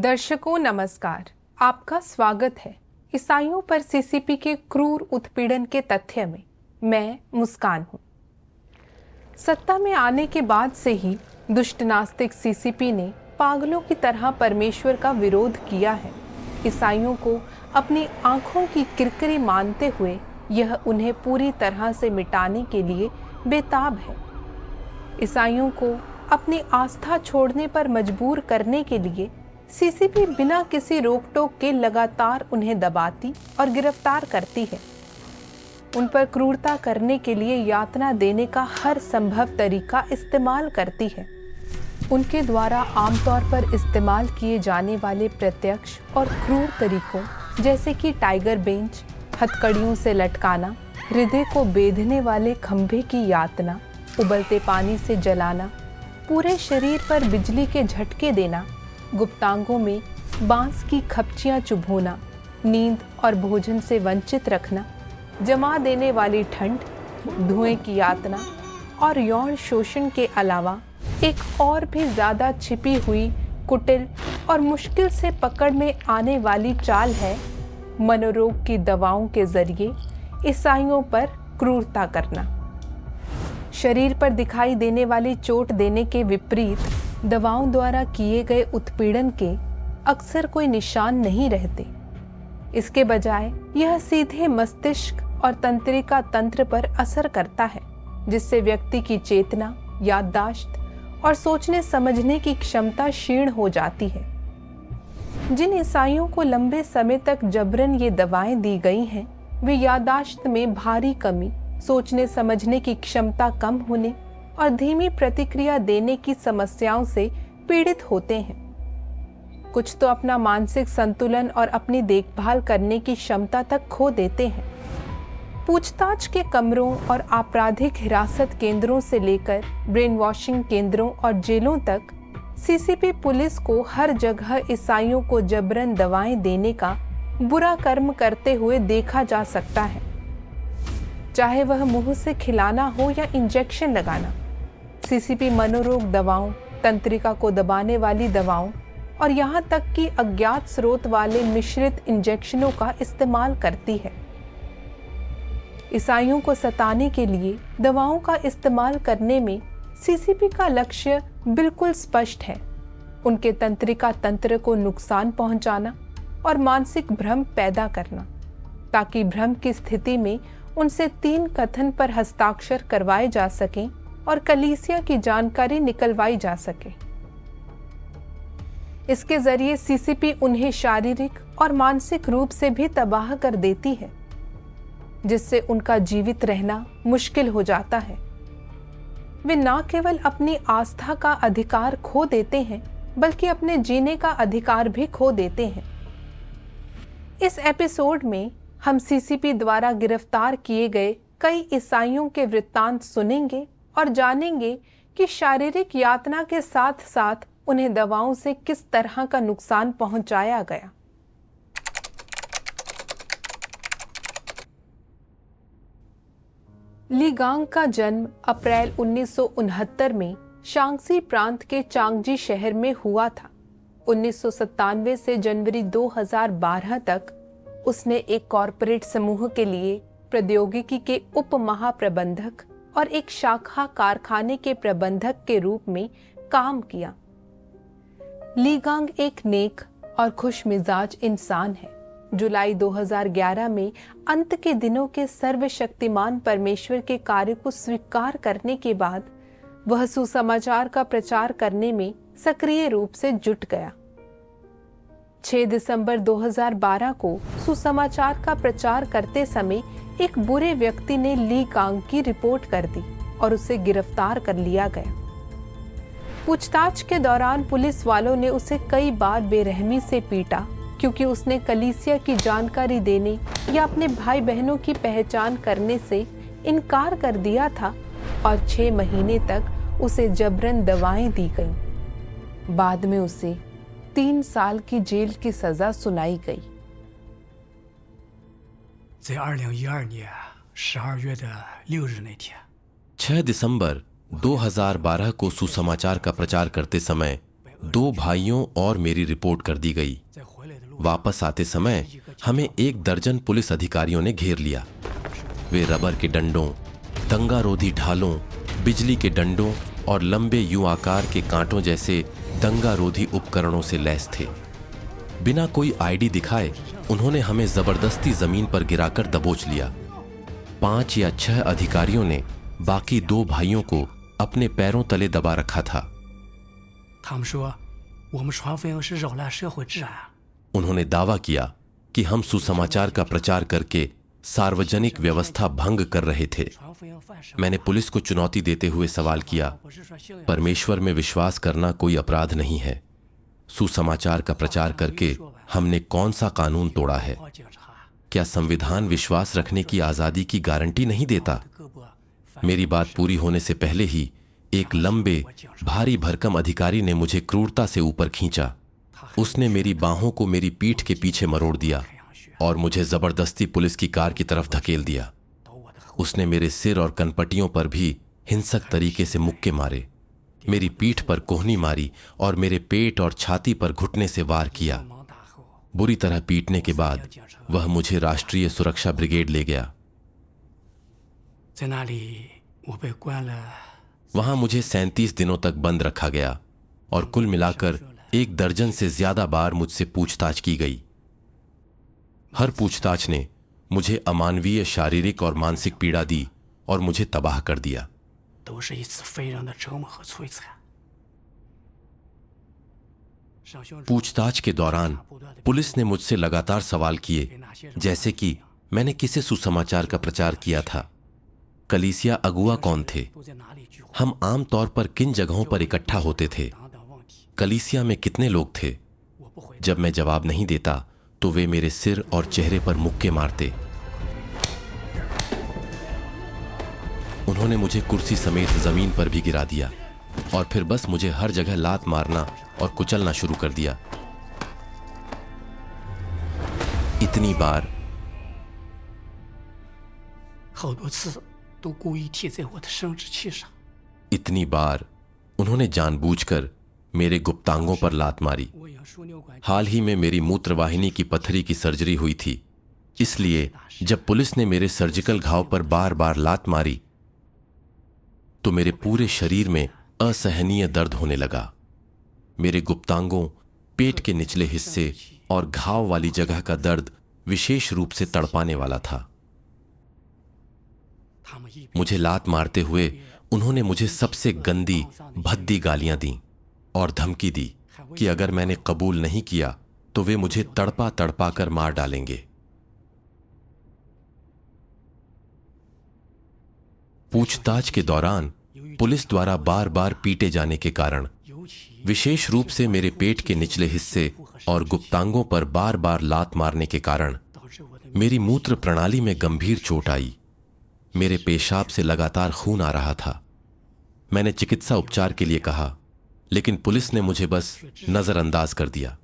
दर्शकों नमस्कार, आपका स्वागत है ईसाइयों पर सीसीपी के क्रूर उत्पीड़न के तथ्य में। मैं मुस्कान हूँ। सत्ता में आने के बाद से ही दुष्ट नास्तिक सीसीपी ने पागलों की तरह परमेश्वर का विरोध किया है। ईसाइयों को अपनी आंखों की किरकिरी मानते हुए यह उन्हें पूरी तरह से मिटाने के लिए बेताब है। ईसाइयों को अपनी आस्था छोड़ने पर मजबूर करने के लिए सीसीपी बिना किसी रोक टोक के लगातार उन्हें दबाती और गिरफ्तार करती है। उन पर क्रूरता करने के लिए यातना देने का हर संभव तरीका इस्तेमाल करती है। उनके द्वारा आमतौर पर इस्तेमाल किए जाने वाले प्रत्यक्ष और क्रूर तरीकों जैसे कि टाइगर बेंच, हथकड़ियों से लटकाना, हृदय को बेधने वाले खंभे की यातना, उबलते पानी से जलाना, पूरे शरीर पर बिजली के झटके देना, गुप्तांगों में बांस की खपचियां चुभोना, नींद और भोजन से वंचित रखना, जमा देने वाली ठंड, धुएं की यातना और यौन शोषण के अलावा एक और भी ज़्यादा छिपी हुई, कुटिल और मुश्किल से पकड़ में आने वाली चाल है मनोरोग की दवाओं के जरिए ईसाइयों पर क्रूरता करना। शरीर पर दिखाई देने वाली चोट देने के विपरीत दवाओं द्वारा किए गए उत्पीड़न के अक्सर कोई निशान नहीं रहते। इसके बजाय यह सीधे मस्तिष्क और तंत्रिका तंत्र पर असर करता है, जिससे व्यक्ति की चेतना, याददाश्त और सोचने समझने की क्षमता क्षीण हो जाती है। जिन ईसाइयों को लंबे समय तक जबरन ये दवाएं दी गई हैं, वे याददाश्त में भारी कमी, सोचने समझने की क्षमता कम होने और धीमी प्रतिक्रिया देने की समस्याओं से पीड़ित होते हैं। कुछ तो अपना मानसिक संतुलन और अपनी देखभाल करने की क्षमता तक खो देते हैं। पूछताछ के कमरों और आपराधिक हिरासत केंद्रों से लेकर ब्रेन वॉशिंग केंद्रों और जेलों तक सीसीपी पुलिस को हर जगह ईसाइयों को जबरन दवाएं देने का बुरा कर्म करते हुए देखा जा सकता है, चाहे वह मुंह से खिलाना हो या इंजेक्शन लगाना। सीसीपी मनोरोग दवाओं, तंत्रिका को दबाने वाली दवाओं और यहाँ तक कि अज्ञात स्रोत वाले मिश्रित इंजेक्शनों का इस्तेमाल करती है। ईसाइयों को सताने के लिए दवाओं का इस्तेमाल करने में सीसीपी का लक्ष्य बिल्कुल स्पष्ट है: उनके तंत्रिका तंत्र को नुकसान पहुंचाना और मानसिक भ्रम पैदा करना, ताकि भ्रम की स्थिति में उनसे 3 कथन पर हस्ताक्षर करवाए जा सकें और कलीसिया की जानकारी निकलवाई जा सके। इसके जरिए सीसीपी उन्हें शारीरिक और मानसिक रूप से भी तबाह कर देती है, जिससे उनका जीवित रहना मुश्किल हो जाता है। वे न केवल अपनी आस्था का अधिकार खो देते हैं, बल्कि अपने जीने का अधिकार भी खो देते हैं। इस एपिसोड में हम सीसीपी द्वारा गिरफ्तार किए गए कई ईसाइयों के वृत्तांत सुनेंगे और जानेंगे कि शारीरिक यातना के साथ साथ उन्हें दवाओं से किस तरह का नुकसान पहुंचाया गया। ली गांग का जन्म अप्रैल 1969 में शांग्सी प्रांत के चांगजी शहर में हुआ था। 1997 से जनवरी 2012 तक उसने एक कॉरपोरेट समूह के लिए प्रौद्योगिकी के उप महाप्रबंधक और एक शाखा कारखाने के प्रबंधक के रूप में काम किया। ली गांग एक नेक और खुशमिजाज इंसान है। जुलाई 2011 में अंत के दिनों के सर्वशक्तिमान परमेश्वर के कार्य को स्वीकार करने के बाद वह सुसमाचार का प्रचार करने में सक्रिय रूप से जुट गया। 6 दिसंबर 2012 को सुसमाचार का प्रचार करते समय एक बुरे व्यक्ति ने ली गांग की रिपोर्ट कर दी और उसे गिरफ्तार कर लिया गया। पूछताछ के दौरान पुलिस वालों ने उसे कई बार बेरहमी से पीटा, क्योंकि उसने कलीसिया की जानकारी देने या अपने भाई बहनों की पहचान करने से इनकार कर दिया था और 6 महीने तक उसे जबरन दवाएं दी गईं। बाद में उसे 3 साल की जेल की सजा सुनाई गई। 在2012年12月的6日那天， 6 दिसंबर 2012 को सुसमाचार का प्रचार करते समय 2 भाइयों और मेरी रिपोर्ट कर दी गई। वापस आते समय हमें 1 दर्जन पुलिस अधिकारियों ने घेर लिया। वे रबर के डंडों, दंगारोधी ढालों, बिजली के डंडों और लंबे यू आकार के कांटों जैसे दंगारोधी उपकरणों से लैस थे। बिना कोई आईडी दिखाए उन्होंने हमें जबरदस्ती जमीन पर गिराकर दबोच लिया। 5 या 6 अधिकारियों ने बाकी 2 भाइयों को अपने पैरों तले दबा रखा था। 他们说我们传福音是扰乱社会治安。 उन्होंने दावा किया कि हम सुसमाचार का प्रचार करके सार्वजनिक व्यवस्था भंग कर रहे थे। मैंने पुलिस को चुनौती देते हुए सवाल किया, परमेश्वर में विश्वास करना कोई अपराध नहीं है। सुसमाचार का प्रचार करके हमने कौन सा कानून तोड़ा है? क्या संविधान विश्वास रखने की आजादी की गारंटी नहीं देता? मेरी बात पूरी होने से पहले ही एक लंबे, भारी भरकम अधिकारी ने मुझे क्रूरता से ऊपर खींचा। उसने मेरी बाहों को मेरी पीठ के पीछे मरोड़ दिया और मुझे जबरदस्ती पुलिस की कार की तरफ धकेल दिया। उसने मेरे सिर और कनपटियों पर भी हिंसक तरीके से मुक्के मारे, मेरी पीठ पर कोहनी मारी और मेरे पेट और छाती पर घुटने से वार किया। बुरी तरह पीटने के बाद वह मुझे राष्ट्रीय सुरक्षा ब्रिगेड ले गया। 在那里我被关了 वहां मुझे 37 दिनों तक बंद रखा गया और कुल मिलाकर 1 दर्जन से ज्यादा बार मुझसे पूछताछ की गई। हर पूछताछ ने मुझे अमानवीय शारीरिक और मानसिक पीड़ा दी और मुझे तबाह कर दिया। 都是一次非人的折磨和摧残。 पूछताछ के दौरान पुलिस ने मुझसे लगातार सवाल किए, जैसे कि मैंने किसे सुसमाचार का प्रचार किया था, कलीसिया अगुआ कौन थे, हम आम तौर पर किन जगहों पर इकट्ठा होते थे, कलीसिया में कितने लोग थे। जब मैं जवाब नहीं देता तो वे मेरे सिर और चेहरे पर मुक्के मारते। उन्होंने मुझे कुर्सी समेत जमीन पर भी गिरा दिया और फिर बस मुझे हर जगह लात मारना और कुचलना शुरू कर दिया। इतनी बार 好多次都故意踢在我的生殖器上。 इतनी बार उन्होंने जानबूझकर मेरे गुप्तांगों पर लात मारी। 我养输尿管 हाल ही में मेरी मूत्रवाहिनी की पत्थरी की सर्जरी हुई थी, इसलिए जब पुलिस ने मेरे सर्जिकल घाव पर बार बार लात मारी तो मेरे पूरे शरीर में असहनीय दर्द होने लगा। मेरे गुप्तांगों, पेट के निचले हिस्से और घाव वाली जगह का दर्द विशेष रूप से तड़पाने वाला था। 他们一 मुझे लात मारते हुए उन्होंने मुझे सबसे गंदी, भद्दी गालियां दी और धमकी दी कि अगर मैंने कबूल नहीं किया तो वे मुझे तड़पा तड़पा कर मार डालेंगे। पूछताछ के दौरान पुलिस द्वारा बार बार पीटे जाने के कारण, 尤其 विशेष रूप से मेरे पेट के निचले हिस्से और गुप्तांगों पर बार बार लात मारने के कारण 导致我的 मेरी मूत्र प्रणाली में गंभीर चोट आई। मेरे पेशाब से लगातार खून आ रहा था। मैंने चिकित्सा उपचार के लिए कहा, लेकिन पुलिस ने मुझे बस नजरअंदाज कर दिया।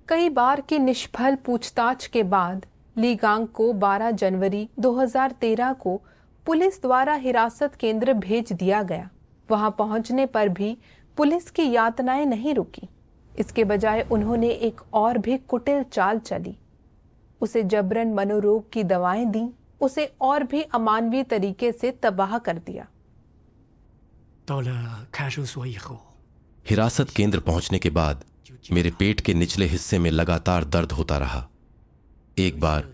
कई बार की निष्फल पूछताछ के बाद ली गांग को 12 जनवरी 2013 को पुलिस द्वारा हिरासत केंद्र भेज दिया गया। वहां पहुंचने पर भी पुलिस की यातनाएं नहीं रुकी। इसके बजाय उन्होंने एक और भी कुटिल चाल चली। उसे जबरन मनोरोग की दवाएं दी, उसे और भी अमानवीय तरीके से तबाह कर दिया। 到了看守所以后， हिरासत केंद्र पहुंचने के बाद मेरे पेट के निचले हिस्से में लगातार दर्द होता रहा। एक बार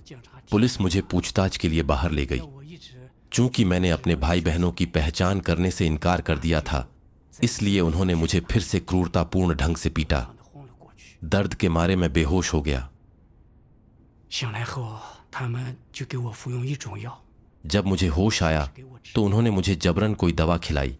पुलिस मुझे पूछताछ के लिए बाहर ले गई। 我一直 चूंकि मैंने अपने भाई बहनों की पहचान करने से इनकार कर दिया था, इसलिए उन्होंने मुझे फिर से क्रूरतापूर्ण ढंग से पीटा। 轰了过去。 दर्द के मारे मैं बेहोश हो गया। 醒来后，他们就给我服用一种药， जब मुझे होश आया तो उन्होंने मुझे जबरन कोई दवा खिलाई,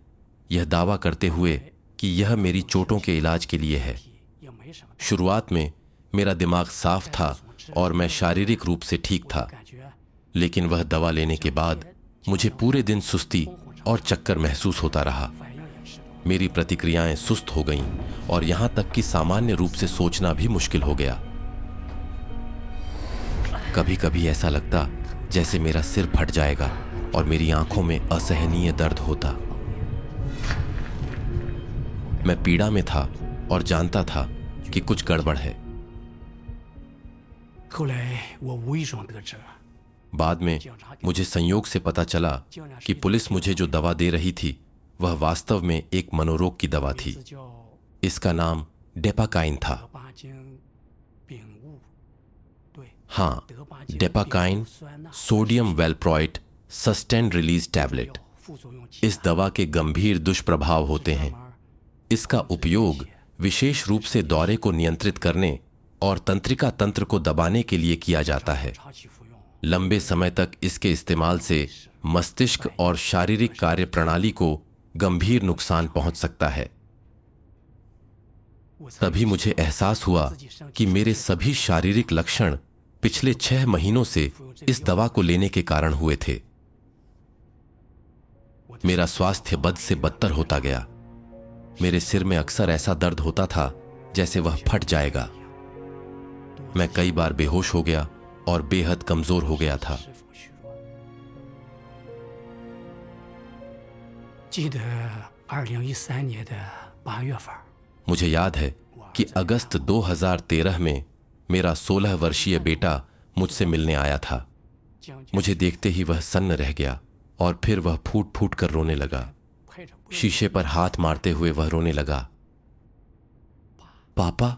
यह दावा करते हुए कि यह मेरी चोटों के इलाज के लिए है। 也没什么 शुरुआत में मेरा दिमाग साफ था और मैं शारीरिक रूप से ठीक था, 感觉。 लेकिन वह दवा लेने के बाद मुझे पूरे दिन सुस्ती और चक्कर महसूस होता रहा। 反应也是， मेरी प्रतिक्रियाएं सुस्त हो गईं और यहां तक कि सामान्य रूप से सोचना भी मुश्किल हो गया। कभी कभी ऐसा लगता जैसे मेरा सिर फट जाएगा और मेरी आंखों में असहनीय दर्द होता। मैं पीड़ा में था और जानता था कि कुछ गड़बड़ है। 后来我无意中得知， बाद में मुझे संयोग से पता चला कि पुलिस मुझे जो दवा दे रही थी वह वास्तव में एक मनोरोग की दवा थी। 叫 इसका नाम डेपाकाइन था। 德巴金丙戊，对， हाँ, 德巴金 Depakine 酸钠 sodium valproate sustained release tablet. 副作用极 इस दवा के गंभीर दुष्प्रभाव होते हैं। इसका उपयोग विशेष रूप से दौरे को नियंत्रित करने और तंत्रिका तंत्र को दबाने के लिए किया जाता है। 长期服用， लंबे समय तक इसके इस्तेमाल से मस्तिष्क और शारीरिक कार्य प्रणाली को गंभीर नुकसान पहुंच सकता है। 我才 तभी मुझे एहसास हुआ कि मेरे सभी शारीरिक लक्षण पिछले 6 महीनों से इस दवा को लेने के कारण हुए थे। मेरा स्वास्थ्य बद से बदतर होता गया। मेरे सिर में अक्सर ऐसा दर्द होता था जैसे वह फट जाएगा। मैं कई बार बेहोश हो गया और बेहद कमजोर हो गया था। 是否虚弱？记得2013年的8月份， मुझे याद है कि अगस्त 2013 में मेरा 16 वर्षीय बेटा मुझसे मिलने आया था। 将军 मुझे देखते ही वह सन्न रह गया और फिर वह फूट फूट कर रोने लगा। 拍着不 शीशे पर हाथ मारते हुए वह रोने लगा। पापा,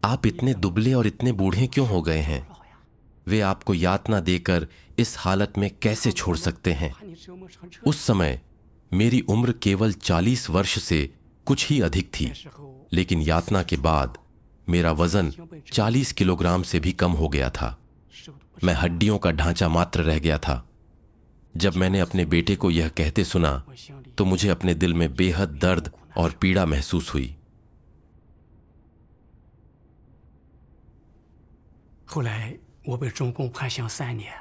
आप इतने दुबले और इतने बूढ़े क्यों हो गए हैं? 老呀， वे आपको यातना देकर इस हालत में कैसे छोड़ सकते हैं? 把你折磨成这 उस समय मेरी उम्र केवल 40 वर्ष से कुछ ही अधिक थी, 时候， लेकिन यातना के बाद मेरा वजन 40 किलोग्राम से भी कम हो गया था। 瘦得不 मैं हड्डियों का ढांचा मात्र रह गया था। जब मैंने अपने बेटे को यह कहते सुना 我心里 तो मुझे अपने दिल में बेहद दर्द और पीड़ा महसूस हुई। 后来我被中共判刑3年，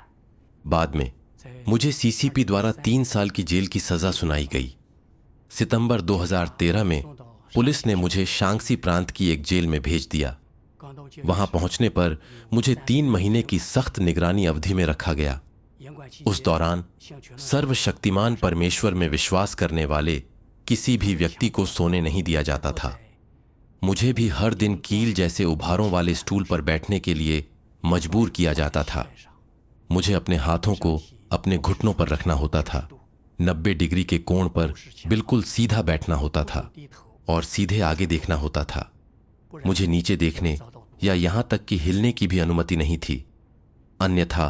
बाद में 在 मुझे सीसीपी द्वारा 3 साल की जेल की सजा सुनाई गई। सितंबर 2013 में पुलिस ने मुझे शांगसी प्रांत की एक जेल में भेज दिया। 刚到监 वहां पहुंचने पर मुझे 3 महीने की सख्त निगरानी अवधि में रखा गया। 严管期 उस दौरान 向全 सर्वशक्तिमान परमेश्वर में विश्वास करने वाले किसी भी व्यक्ति को सोने नहीं दिया जाता था। मुझे भी हर दिन कील जैसे उभारों वाले स्टूल पर बैठने के लिए मजबूर किया जाता था। मुझे अपने हाथों को अपने घुटनों पर रखना होता था। 90 डिग्री के कोण पर बिल्कुल सीधा बैठना होता था 低头， और सीधे आगे देखना होता था। मुझे नीचे देखने या यहां तक कि हिलने की भी अनुमति नहीं थी, अन्यथा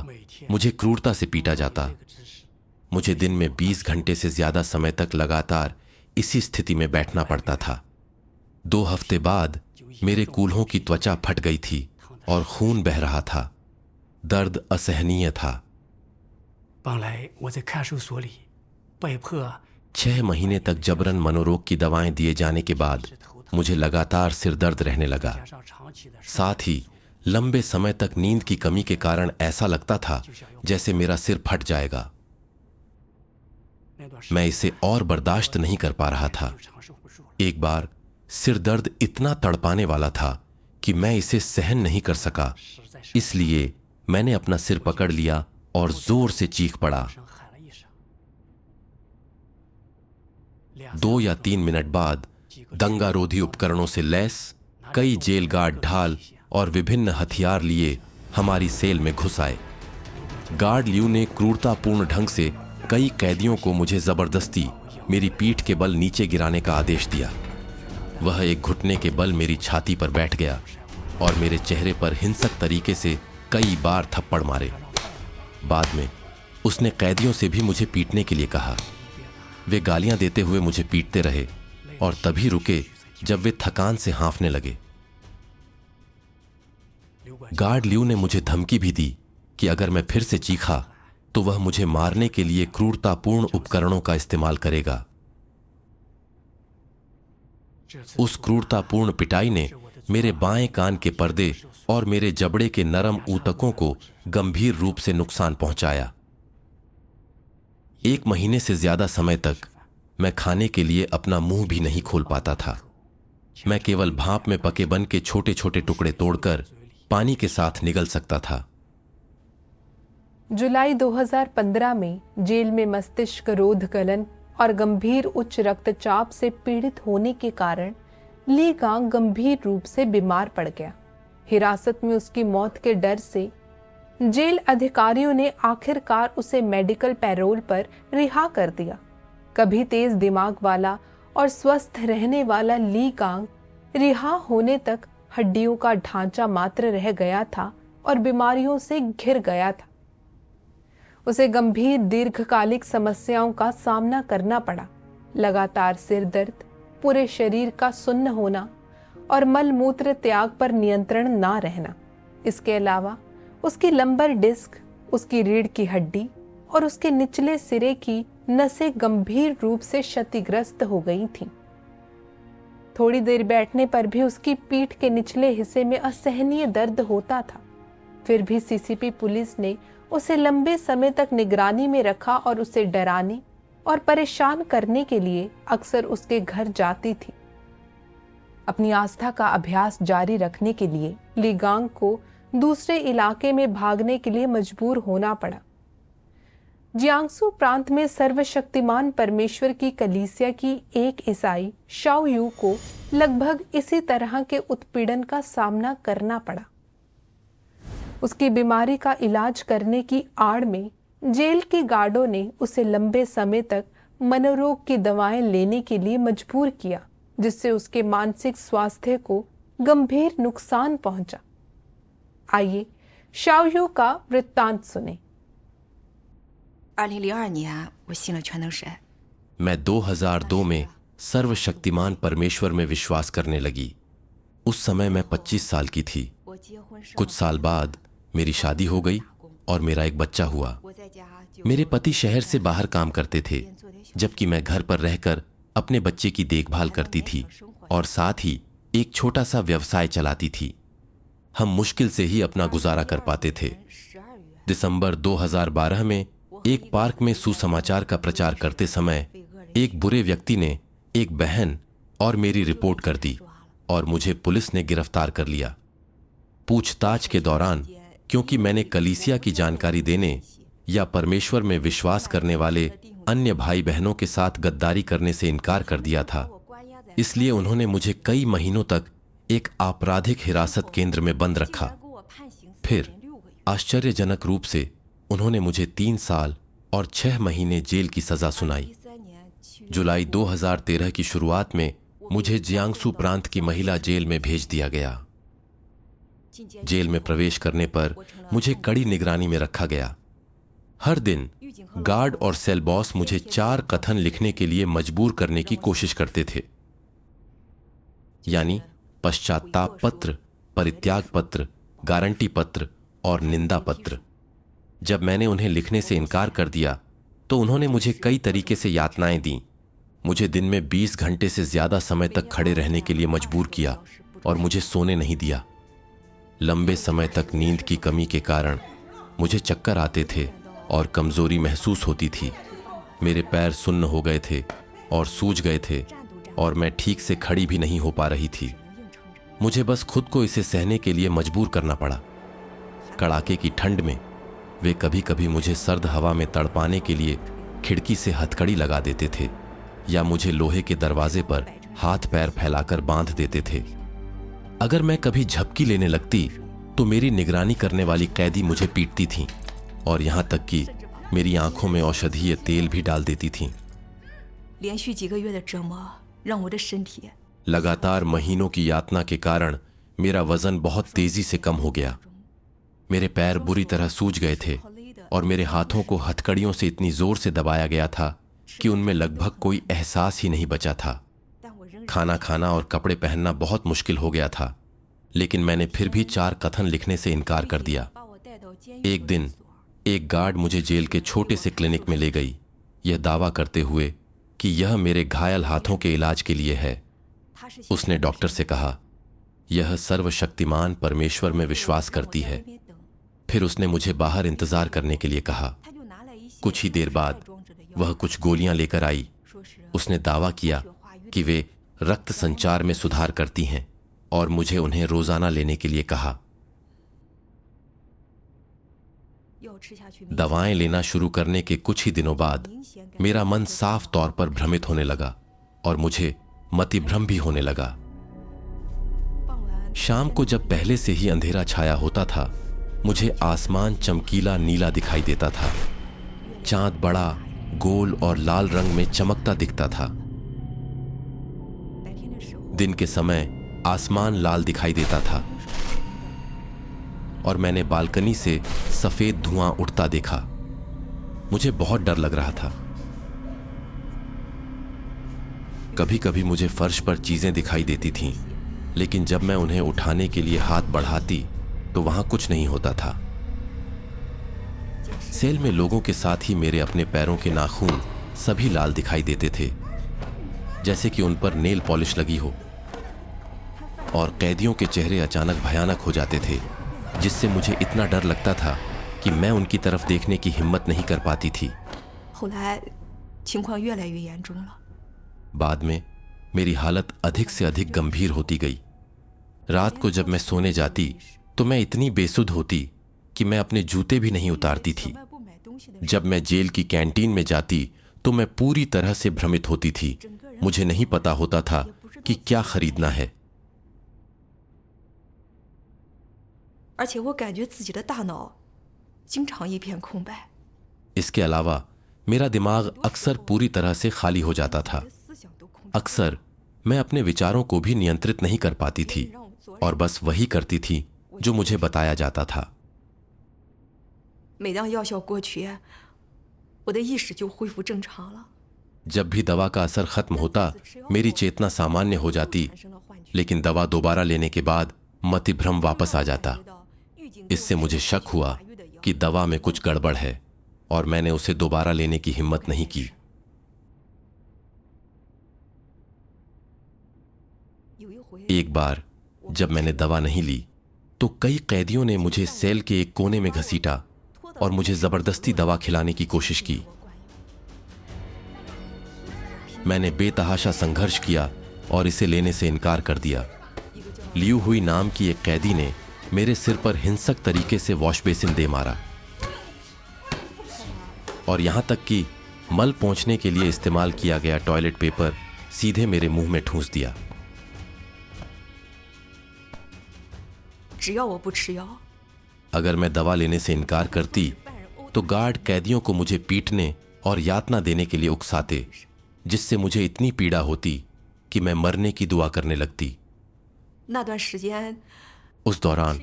मुझे क्रूरता से पीटा जाता। 这个姿势 मुझे दिन में 20 घंटे से ज्यादा समय तक लगातार इसी स्थिति में बैठना पड़ता था। 2 हफ्ते बाद मेरे कूल्हों की त्वचा फट गई थी और खून बह रहा था। दर्द असहनीय था। 本来我在看守所里被迫 6 महीने तक जबरन मनोरोग की दवाएं दिए जाने के बाद मुझे लगातार सिर दर्द रहने लगा। 加上长期的 साथ ही लंबे समय तक नींद की कमी के कारण ऐसा लगता था जैसे मेरा सिर फट जाएगा। 那段时 मैं इसे और बर्दाश्त नहीं कर पा रहा था। 间承受不住了， एक बार सिर दर्द इतना तड़पाने वाला था कि मैं इसे सहन नहीं कर सका। 实在是 इसलिए मैंने अपना सिर पकड़ लिया और जोर से चीख पड़ा। 声喊了一声。2 2 या 3 मिनट बाद दंगारोधी उपकरणों से लैस कई जेल गार्ड ढाल और विभिन्न हथियार लिए हमारी सेल में घुस आए। गार्ड लियू ने क्रूरतापूर्ण ढंग से कई कैदियों को मुझे जबरदस्ती मेरी पीठ के बल नीचे गिराने का आदेश दिया। वह एक घुटने के बल मेरी छाती पर बैठ गया और मेरे चेहरे पर हिंसक तरीके से कई बार थप्पड़ मारे। बाद में उसने कैदियों से भी मुझे पीटने के लिए कहा। वे गालियां देते हुए मुझे पीटते रहे और तभी रुके जब वे थकान से हाँफने लगे। गार्ड लियू ने मुझे धमकी भी दी कि अगर मैं फिर से चीखा तो वह मुझे मारने के लिए क्रूरतापूर्ण उपकरणों का इस्तेमाल करेगा। 这次 उस क्रूरतापूर्ण पिटाई ने मेरे बाएं कान के पर्दे और मेरे जबड़े के नरम ऊतकों को गंभीर रूप से नुकसान पहुंचाया। 1 महीने से ज्यादा समय तक मैं खाने के लिए अपना मुंह भी नहीं खोल पाता था। मैं केवल भाप में पके बन के छोटे छोटे टुकड़े तोड़कर पानी के साथ निगल सकता था। जुलाई 2015 में जेल में मस्तिष्क रोधगलन और गंभीर उच्च रक्तचाप से पीड़ित होने के कारण ली गांग गंभीर रूप से बीमार पड़ गया। हिरासत में उसकी मौत के डर से जेल अधिकारियों ने आखिरकार उसे मेडिकल पैरोल पर रिहा कर दिया। कभी तेज दिमाग वाला और स्वस्थ रहने वाला ली गांग रिहा होने तक हड्डियों का ढांचा मात्र रह गया था और बीमारियों से घिर गया था। उसे गंभीर दीर्घकालिक समस्याओं का सामना करना पड़ा। लगातार सिर दर्द, पूरे शरीर का सुन्न होना और मलमूत्र त्याग पर नियंत्रण ना रहना। इसके अलावा उसकी लंबर डिस्क, उसकी रीढ़ की हड्डी और उसके निचले सिरे की नसें गंभीर रूप से क्षतिग्रस्त हो गई थीं। थोड़ी देर बैठने पर भी उसकी पीठ के निचले हिस्से में असहनीय दर्द होता था। फिर भी सीसीपी पुलिस ने उसे लंबे समय तक निगरानी में रखा और उसे डराने और परेशान करने के लिए अक्सर उसके घर जाती थी। अपनी आस्था का अभ्यास जारी रखने के लिए ली गांग को दूसरे इलाके में भागने के लिए मजबूर होना पड़ा। जियांगसू प्रांत में सर्वशक्तिमान परमेश्वर की कलीसिया की एक ईसाई शाओ यू को लगभग इसी तरह के उत्पीड़न का सामना करना पड़ा। उसकी बीमारी का इलाज करने की आड़ में जेल के गार्डों ने उसे लंबे समय तक मनोरोग की दवाएं लेने के लिए मजबूर किया, जिससे उसके मानसिक स्वास्थ्य को गंभीर नुकसान पहुंचा। आइए शाओ यू का वृत्तांत सुने। 2002年，我信了全能神。 मैं 2002 में सर्वशक्तिमान परमेश्वर में विश्वास करने लगी। उस समय मैं 25 साल की थी। 我结婚生 कुछ साल बाद मेरी शादी हो गई और मेरा एक बच्चा हुआ। 我在家就 मेरे पति शहर से बाहर काम करते थे, जबकि मैं घर पर रहकर अपने बच्चे की देखभाल करती थी और साथ ही एक छोटा सा व्यवसाय चलाती थी। हम मुश्किल से ही अपना गुजारा कर पाते थे। 12月 दिसंबर 2012 में एक पार्क में सुसमाचार का प्रचार करते समय एक बुरे व्यक्ति ने एक बहन और मेरी रिपोर्ट कर दी और मुझे पुलिस ने गिरफ्तार कर लिया। पूछताछ के दौरान क्योंकि मैंने कलीसिया की जानकारी देने या परमेश्वर में विश्वास करने वाले अन्य भाई बहनों के साथ गद्दारी करने से इनकार कर दिया था, 我关押在 इसलिए उन्होंने मुझे कई महीनों तक एक आपराधिक हिरासत केंद्र में बंद रखा। 给我判刑 फिर 4.6个月。 आश्चर्यजनक रूप से उन्होंने मुझे 3 साल और 6 महीने जेल की सजा सुनाई। 13年7月 जुलाई 2013 की शुरुआत में मुझे जियांगसू प्रांत की महिला जेल में भेज दिया गया। 进监 जेल में प्रवेश करने पर मुझे कड़ी निगरानी में रखा गया। हर दिन गार्ड और सेल बॉस मुझे 4 कथन लिखने के लिए मजबूर करने की कोशिश करते थे, यानी पश्चाताप पत्र, परित्याग पत्र, गारंटी पत्र और निंदा पत्र। जब मैंने उन्हें लिखने से इनकार कर दिया तो उन्होंने मुझे कई तरीके से यातनाएं दी। मुझे दिन में 20 घंटे से ज्यादा समय तक खड़े रहने के लिए मजबूर किया और मुझे सोने नहीं दिया। लंबे समय तक नींद की कमी के कारण मुझे चक्कर आते थे और कमजोरी महसूस होती थी। मेरे पैर सुन्न हो गए थे और सूज गए थे और मैं ठीक से खड़ी भी नहीं हो पा रही थी। मुझे बस खुद को इसे सहने के लिए मजबूर करना पड़ा। कड़ाके की ठंड में वे कभी कभी मुझे सर्द हवा में तड़पाने के लिए खिड़की से हथकड़ी लगा देते थे या मुझे लोहे के दरवाजे पर हाथ पैर फैलाकर बांध देते थे। अगर मैं कभी झपकी लेने लगती तो मेरी निगरानी करने वाली कैदी मुझे पीटती थीं और यहाँ तक कि मेरी आंखों में औषधीय तेल भी डाल देती थीं। 连续几个月的折磨让我的身体 लगातार महीनों की यातना के कारण मेरा वजन बहुत तेजी से कम हो गया। मेरे पैर बुरी तरह सूज गए थे और मेरे हाथों को हथकड़ियों से इतनी जोर से दबाया गया था कि उनमें लगभग कोई एहसास ही नहीं बचा था। 但我仍然 खाना खाना और कपड़े पहनना बहुत मुश्किल हो गया था, लेकिन मैंने फिर भी 4 कथन लिखने से इनकार कर दिया। 把我带到监狱 एक दिन एक गार्ड मुझे जेल के छोटे से क्लिनिक में ले गई, यह दावा करते हुए कि यह मेरे घायल हाथों के इलाज के लिए है। 他是 उसने डॉक्टर से कहा, यह सर्वशक्तिमान परमेश्वर में विश्वास करती है। फिर उसने मुझे बाहर इंतजार करने के लिए कहा। 他就拿了一些 कुछ ही देर बाद 装着的药 वह कुछ गोलियां लेकर आई। 说是 उसने दावा किया कि वे रक्त संचार में सुधार करती हैं और मुझे उन्हें रोजाना लेने के लिए कहा। 药吃下去 दवाएं लेना शुरू करने के कुछ ही दिनों बाद 明显感 मेरा मन साफ तौर पर भ्रमित होने लगा और मुझे मतिभ्रम भी होने लगा। शाम को जब पहले से ही अंधेरा छाया होता था, मुझे आसमान चमकीला नीला दिखाई देता था। चांद बड़ा, गोल और लाल रंग में चमकता दिखता था। दिन के समय आसमान लाल दिखाई देता था और मैंने बालकनी से सफेद धुआं उठता देखा। मुझे बहुत डर लग रहा था। कभी कभी मुझे फर्श पर चीजें दिखाई देती थीं, लेकिन जब मैं उन्हें उठाने के लिए हाथ बढ़ाती तो वहां कुछ नहीं होता था। सेल में लोगों के साथ ही मेरे अपने पैरों के नाखून सभी लाल दिखाई देते थे, जैसे कि उन पर नेल पॉलिश लगी हो। और कैदियों के चेहरे अचानक भयानक हो जाते थे, जिससे मुझे इतना डर लगता था कि मैं उनकी तरफ देखने की हिम्मत नहीं कर पाती थी। 后来情况越来越严重了。 बाद में मेरी हालत अधिक से अधिक गंभीर होती गई। रात को जब मैं सोने जाती तो मैं इतनी बेसुध होती कि मैं अपने जूते भी नहीं उतारती थी। जब मैं जेल की कैंटीन में जाती तो मैं पूरी तरह से भ्रमित होती थी। मुझे नहीं पता होता था कि क्या खरीदना है। 而且我感觉自己的大脑经常一片空白。 इसके अलावा मेरा दिमाग अक्सर पूरी तरह से खाली हो जाता था। अक्सर मैं अपने विचारों को भी नियंत्रित नहीं कर पाती थी और बस वही करती थी जो मुझे बताया जाता था। 每当药效过去，我的意识就恢复正常了。 जब भी दवा का असर खत्म होता, मेरी चेतना सामान्य हो जाती, लेकिन दवा दोबारा लेने के बाद मतिभ्रम वापस आ जाता। इससे मुझे शक हुआ कि दवा में कुछ गड़बड़ है और मैंने उसे दोबारा लेने की हिम्मत नहीं की। एक बार जब मैंने दवा नहीं ली तो कई कैदियों ने मुझे सेल के एक कोने में घसीटा और मुझे जबरदस्ती दवा खिलाने की कोशिश की। मैंने बेतहाशा संघर्ष किया और इसे लेने से इनकार कर दिया। लियू हुई नाम की एक कैदी ने मेरे सिर पर हिंसक तरीके से वॉश बेसिन दे मारा और यहां तक कि मल पोंछने के लिए इस्तेमाल किया गया टॉयलेट पेपर सीधे मेरे मुंह में ठूंस दिया। 只要我不吃药， अगर मैं दवा लेने से इनकार करती तो गार्ड कैदियों को मुझे पीटने और यातना देने के लिए उकसाते, जिससे मुझे इतनी पीड़ा होती कि मैं मरने की दुआ करने लगती। 那段时间 उस दौरान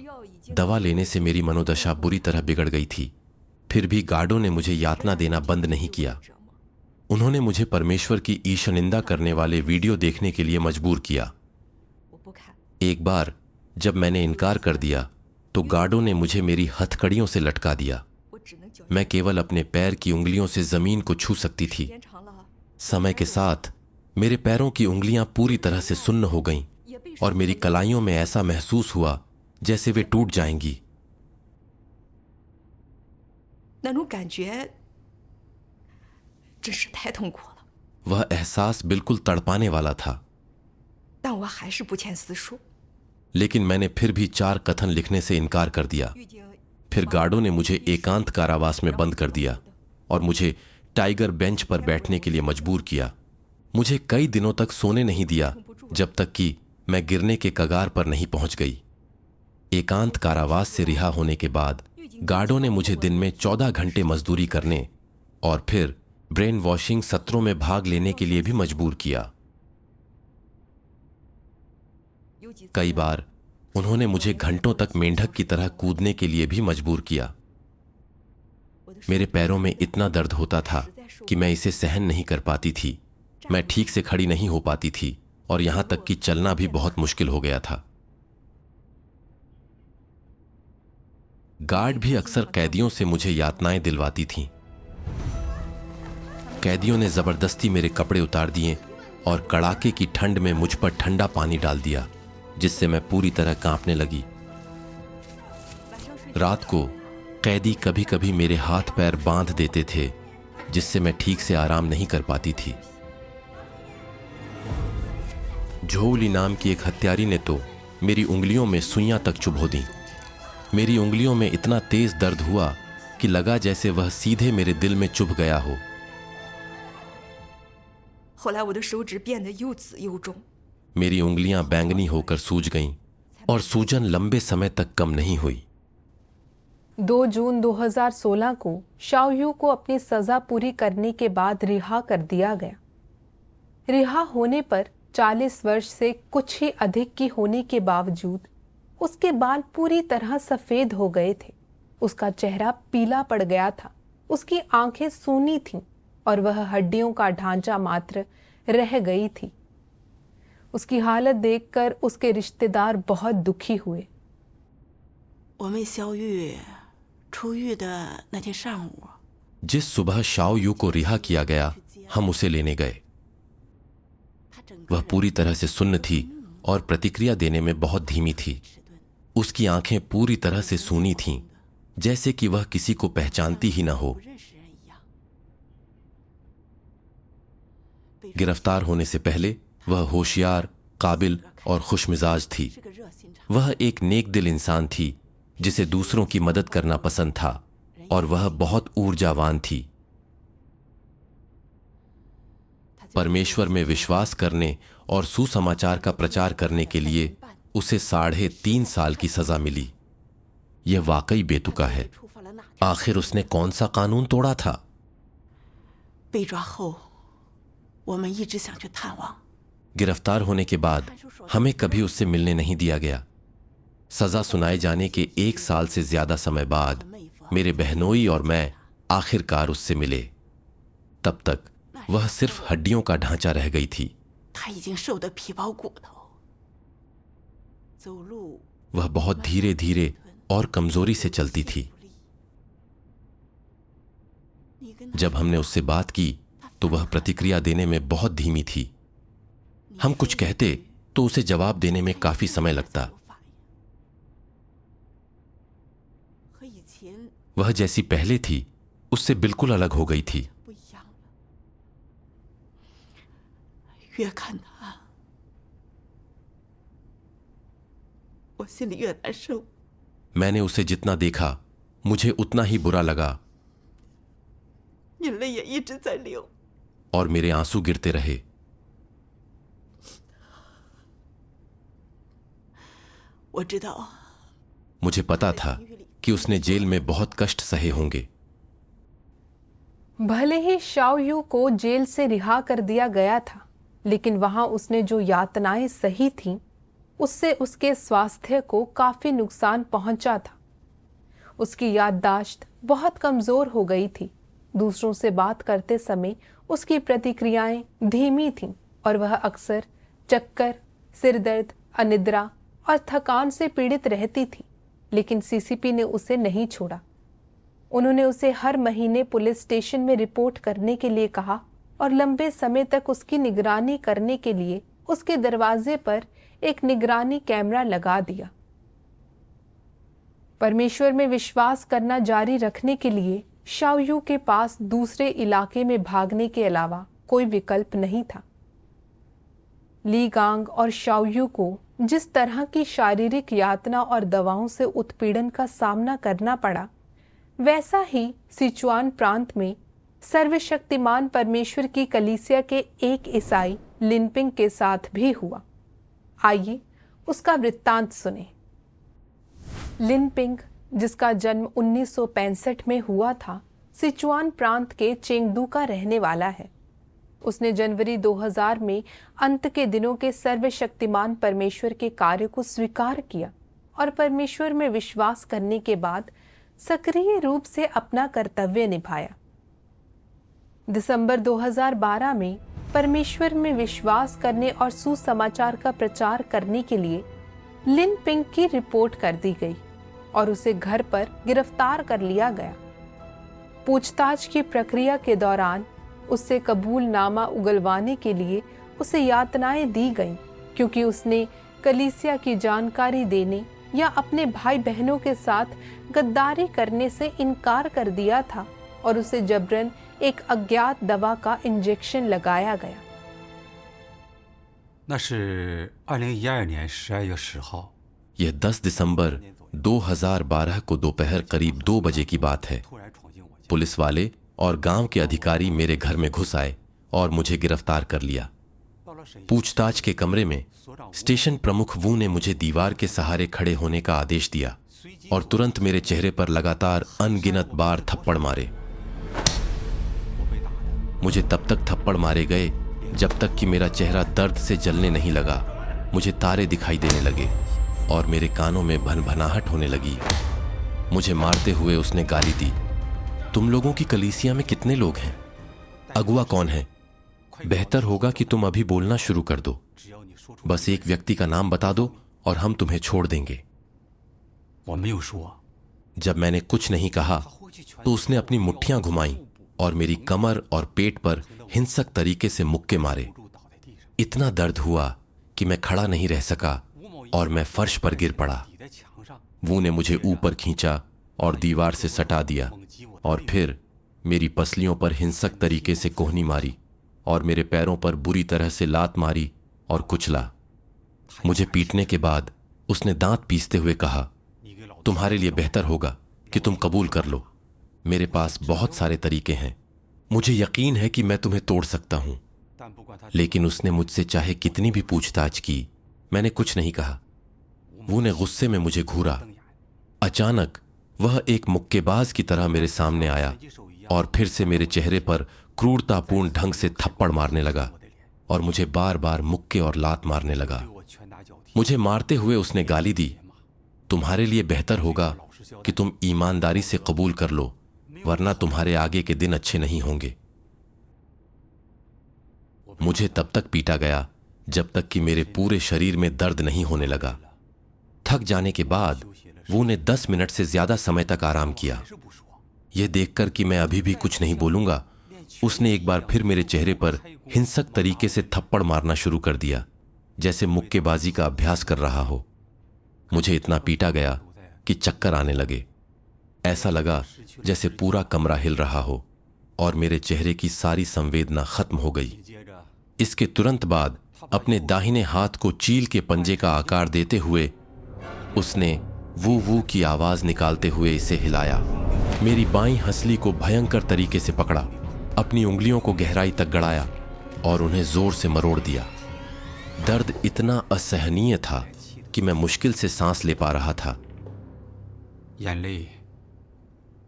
दवा लेने से मेरी मनोदशा बुरी तरह बिगड़ गई थी। फिर भी गार्डों ने मुझे यातना देना बंद नहीं किया। उन्होंने मुझे परमेश्वर की ईशनिंदा करने वाले वीडियो देखने के लिए मजबूर किया। 我不看。 एक बार जब मैंने इनकार कर दिया तो गार्डों ने मुझे मेरी हथकड़ियों से लटका दिया। 我只能脚 मैं केवल अपने पैर की उंगलियों से जमीन को छू सकती थी। 延长了， समय के साथ मेरे पैरों की उंगलियां पूरी तरह से सुन्न हो गईं 也被 और मेरी कलाइयों में ऐसा महसूस हुआ जैसे वे टूट जाएंगी। 那种感觉真是太痛苦了。 वह एहसास बिल्कुल तड़पाने वाला था, 但我还是不假思索。 लेकिन मैंने फिर भी 4 कथन लिखने से इनकार कर दिया। 遇见 फिर गार्डों ने मुझे एकांत कारावास में बंद कर दिया और मुझे टाइगर बेंच पर बैठने के लिए मजबूर किया। मुझे कई दिनों तक सोने नहीं दिया, जब तक कि मैं गिरने के कगार पर नहीं पहुंच गई। एकांत कारावास से रिहा होने के बाद गार्डों ने मुझे दिन में 14 घंटे मजदूरी करने और फिर ब्रेन वॉशिंग सत्रों में भाग लेने के लिए भी मजबूर किया। 有几次 कई बार उन्होंने मुझे घंटों तक मेंढक की तरह कूदने के लिए भी मजबूर किया। 我的手 मेरे पैरों में इतना दर्द होता था कि मैं इसे सहन नहीं कर पाती थी। मैं ठीक से खड़ी नहीं हो पाती थी और यहां तक कि चलना भी बहुत मुश्किल हो गया था। गार्ड भी अक्सर कैदियों से मुझे यातनाएं दिलवाती थीं। कैदियों ने जबरदस्ती मेरे कपड़े उतार दिए और कड़ाके की ठंड में मुझ पर ठंडा पानी डाल दिया, जिससे मैं पूरी तरह कांपने लगी। रात को कैदी कभी कभी मेरे हाथ पैर बांध देते थे, जिससे मैं ठीक से आराम नहीं कर पाती थी। झोली नाम की एक हत्यारी ने तो मेरी उंगलियों में सुइयां तक चुभो दी। मेरी उंगलियों में इतना तेज दर्द हुआ कि लगा जैसे वह सीधे मेरे दिल में चुभ गया हो। 后来我的手指变得又紫又重， मेरी उंगलियां बैंगनी होकर सूज गईं और सूजन लंबे समय तक कम नहीं हुई। 2 जून 2016 को शाओयू को अपनी सजा पूरी करने के बाद रिहा कर दिया गया। रिहा होने पर 40 वर्ष से कुछ ही अधिक की होने के बावजूद उसके बाल पूरी तरह सफेद हो गए थे। उसका चेहरा पीला पड़ गया था, उसकी आंखें सूनी थीं और वह हड्डियों का ढांचा मात्र रह गई थी। उसकी हालत देखकर उसके रिश्तेदार बहुत दुखी हुए। 我们小玉出狱的那天上午， जिस सुबह शाओ यू को रिहा किया गया, हम उसे लेने गए। वह पूरी तरह से सुन्न थी और प्रतिक्रिया देने में बहुत धीमी थी। उसकी आंखें पूरी तरह से सूनी थीं, जैसे कि वह किसी को पहचानती ही न हो। गिरफ्तार होने से पहले वह होशियार, काबिल और खुशमिजाज थी। वह एक नेक दिल इंसान थी जिसे दूसरों की मदद करना पसंद था और वह बहुत ऊर्जावान थी। परमेश्वर में विश्वास करने और सुसमाचार का प्रचार करने के लिए उसे 3.5 साल की सजा मिली। यह वाकई बेतुका है। आखिर उसने कौन सा कानून तोड़ा था? 被抓后，我们一直想去探望。 गिरफ्तार होने के बाद हमें कभी उससे मिलने नहीं दिया गया। सजा सुनाए जाने के 1 साल से ज्यादा समय बाद मेरे बहनोई और मैं आखिरकार उससे मिले। तब तक वह सिर्फ हड्डियों का ढांचा रह गई थी। 他已经瘦得皮包骨头，走路 वह बहुत धीरे धीरे और कमजोरी से चलती थी। जब हमने उससे बात की तो वह प्रतिक्रिया देने में बहुत धीमी थी। हम कुछ कहते तो उसे जवाब देने में काफी समय लगता। वह जैसी पहले थी उससे बिल्कुल अलग हो गई थी। 不一样了。越看他，我心里越难受。 मैंने उसे जितना देखा मुझे उतना ही बुरा लगा 眼泪也一直在流。 और मेरे आंसू गिरते रहे। 我知道， मुझे पता था कि उसने जेल में बहुत कष्ट सहे होंगे। भले ही शाओयू को जेल से रिहा कर दिया गया था, लेकिन वहां उसने जो यातनाएं सही थीं, उससे उसके स्वास्थ्य को काफी नुकसान पहुंचा था। उसकी याददाश्त बहुत कमजोर हो गई थी। दूसरों से बात करते समय उसकी प्रतिक्रियाएं धीमी थीं और वह अक्सर चक्कर, सिरदर्द, अनिद्रा और थकान से पीड़ित रहती थी। लेकिन सीसीपी ने उसे नहीं छोड़ा। उन्होंने उसे हर महीने पुलिस स्टेशन में रिपोर्ट करने के लिए कहा और लंबे समय तक उसकी निगरानी करने के लिए उसके दरवाजे पर एक निगरानी कैमरा लगा दिया। परमेश्वर में विश्वास करना जारी रखने के लिए शाओयू के पास दूसरे इलाके में भागने के अलावा कोई विकल्प नहीं था। ली गांग और शाओयू को जिस तरह की शारीरिक यातना और दवाओं से उत्पीड़न का सामना करना पड़ा, वैसा ही सिचुआन प्रांत में सर्वशक्तिमान परमेश्वर की कलीसिया के एक ईसाई लिनपिंग के साथ भी हुआ। आइए उसका वृत्तांत सुने। लिनपिंग, जिसका जन्म 1965 में हुआ था, सिचुआन प्रांत के चेंगडू का रहने वाला है। उसने जनवरी 2000 में अंत के दिनों के सर्वशक्तिमान परमेश्वर के कार्य को स्वीकार किया और परमेश्वर में विश्वास करने के बाद सक्रिय रूप से अपना कर्तव्य निभाया। दिसंबर 2012 में परमेश्वर में विश्वास करने और सुसमाचार का प्रचार करने के लिए लिनपिंग की रिपोर्ट कर दी गई और उसे घर पर गिरफ्तार कर लिया गया। पूछताछ की प्रक्रिया के दौरान उससे कबूलनामा उगलवाने के लिए उसे यातनाएं दी गईं, क्योंकि उसने कलीसिया की जानकारी देने या अपने भाई बहनों के साथ गद्दारी करने से इनकार कर दिया था और उसे जबरन एक अज्ञात दवा का इंजेक्शन लगाया गया। 那是2012年12月10号。 यह 10 दिसंबर 2012 को दोपहर करीब 2 बजे की बात है। 突然闯进我家， पुलिस वाले और गांव के अधिकारी मेरे घर में घुस आए और मुझे गिरफ्तार कर लिया। पूछताछ के कमरे में स्टेशन प्रमुख वू ने मुझे दीवार के सहारे खड़े होने का आदेश दिया और तुरंत मेरे चेहरे पर लगातार अनगिनत बार थप्पड़ मारे। मुझे तब तक थप्पड़ मारे गए जब तक कि मेरा चेहरा दर्द से जलने नहीं लगा। मुझे तारे दिखाई देने लगे और मेरे कानों में भनभनाहट होने लगी। मुझे मारते हुए उसने गाली दी, तुम लोगों की कलीसिया में कितने लोग हैं? अगुआ कौन है? बेहतर होगा कि तुम अभी बोलना शुरू कर दो। बस एक व्यक्ति का नाम बता दो और हम तुम्हें छोड़ देंगे। 我没有说。 जब मैंने कुछ नहीं कहा तो उसने अपनी मुट्ठियां घुमाई और मेरी कमर और पेट पर हिंसक तरीके से मुक्के मारे। इतना दर्द हुआ कि मैं खड़ा नहीं रह सका और मैं फर्श पर गिर पड़ा। वो ने मुझे ऊपर खींचा और दीवार से सटा दिया और फिर मेरी पसलियों पर हिंसक तरीके से कोहनी मारी और मेरे पैरों पर बुरी तरह से लात मारी और कुचला। मुझे पीटने के बाद उसने दांत पीसते हुए कहा, तुम्हारे लिए बेहतर होगा कि तुम कबूल कर लो। मेरे पास बहुत सारे तरीके हैं। मुझे यकीन है कि मैं तुम्हें तोड़ सकता हूं। लेकिन उसने मुझसे चाहे कितनी भी पूछताछ की, मैंने कुछ नहीं कहा। वो ने गुस्से में मुझे घूरा। अचानक वह एक मुक्केबाज की तरह मेरे सामने आया और फिर से मेरे चेहरे पर क्रूरतापूर्ण ढंग से थप्पड़ मारने लगा और मुझे बार बार मुक्के और लात मारने लगा। मुझे मारते हुए उसने गाली दी, तुम्हारे लिए बेहतर होगा कि तुम ईमानदारी से कबूल कर लो, वरना तुम्हारे आगे के दिन अच्छे नहीं होंगे। मुझे तब तक पीटा गया जब तक कि मेरे पूरे शरीर में दर्द नहीं होने लगा। थक जाने के बाद वो ने 10 मिनट से ज्यादा समय तक आराम किया। यह देखकर कि मैं अभी भी कुछ नहीं बोलूंगा, उसने एक बार फिर मेरे चेहरे पर हिंसक तरीके से थप्पड़ मारना शुरू कर दिया, जैसे मुक्केबाजी का अभ्यास कर रहा हो। मुझे इतना पीटा गया कि चक्कर आने लगे। ऐसा लगा जैसे पूरा कमरा हिल रहा हो और मेरे चेहरे की सारी संवेदना खत्म हो गई। इसके तुरंत बाद अपने दाहिने हाथ को चील के पंजे का आकार देते हुए उसने वू वू की आवाज निकालते हुए इसे हिलाया। मेरी बाईं हंसली को भयंकर तरीके से पकड़ा, अपनी उंगलियों को गहराई तक गड़ाया और उन्हें जोर से मरोड़ दिया। दर्द इतना असहनीय था कि मैं मुश्किल से सांस ले पा रहा था 眼泪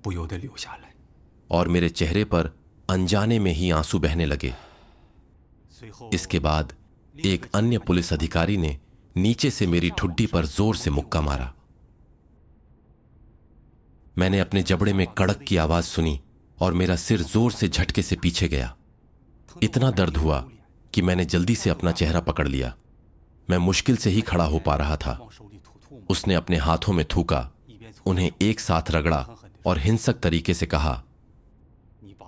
不由得流下来。 और मेरे चेहरे पर अनजाने में ही आंसू बहने लगे। इसके बाद एक अन्य पुलिस अधिकारी ने नीचे से मेरी ठुड्डी पर जोर से मुक्का मारा। मैंने अपने जबड़े में कड़क की आवाज सुनी और मेरा सिर जोर से झटके से पीछे गया। इतना दर्द हुआ कि मैंने जल्दी से अपना चेहरा पकड़ लिया। मैं मुश्किल से ही खड़ा हो पा रहा था। उसने अपने हाथों में थूका, उन्हें एक साथ रगड़ा और हिंसक तरीके से कहा,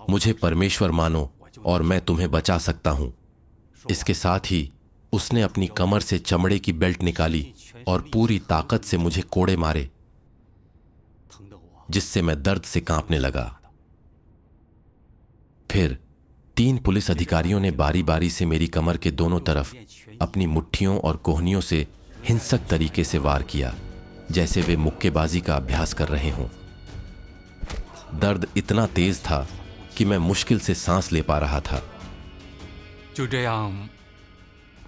मुझे परमेश्वर मानो और मैं तुम्हें बचा सकता हूं। इसके साथ ही उसने अपनी कमर से चमड़े की बेल्ट निकाली और पूरी ताकत से मुझे कोड़े मारे, जिससे मैं दर्द से कांपने लगा। फिर 3 पुलिस अधिकारियों ने बारी बारी से मेरी कमर के दोनों तरफ अपनी मुट्ठियों और कोहनियों से हिंसक तरीके से वार किया, जैसे वे मुक्केबाजी का अभ्यास कर रहे हों। दर्द इतना तेज था कि मैं मुश्किल से सांस ले पा रहा था। 就这样，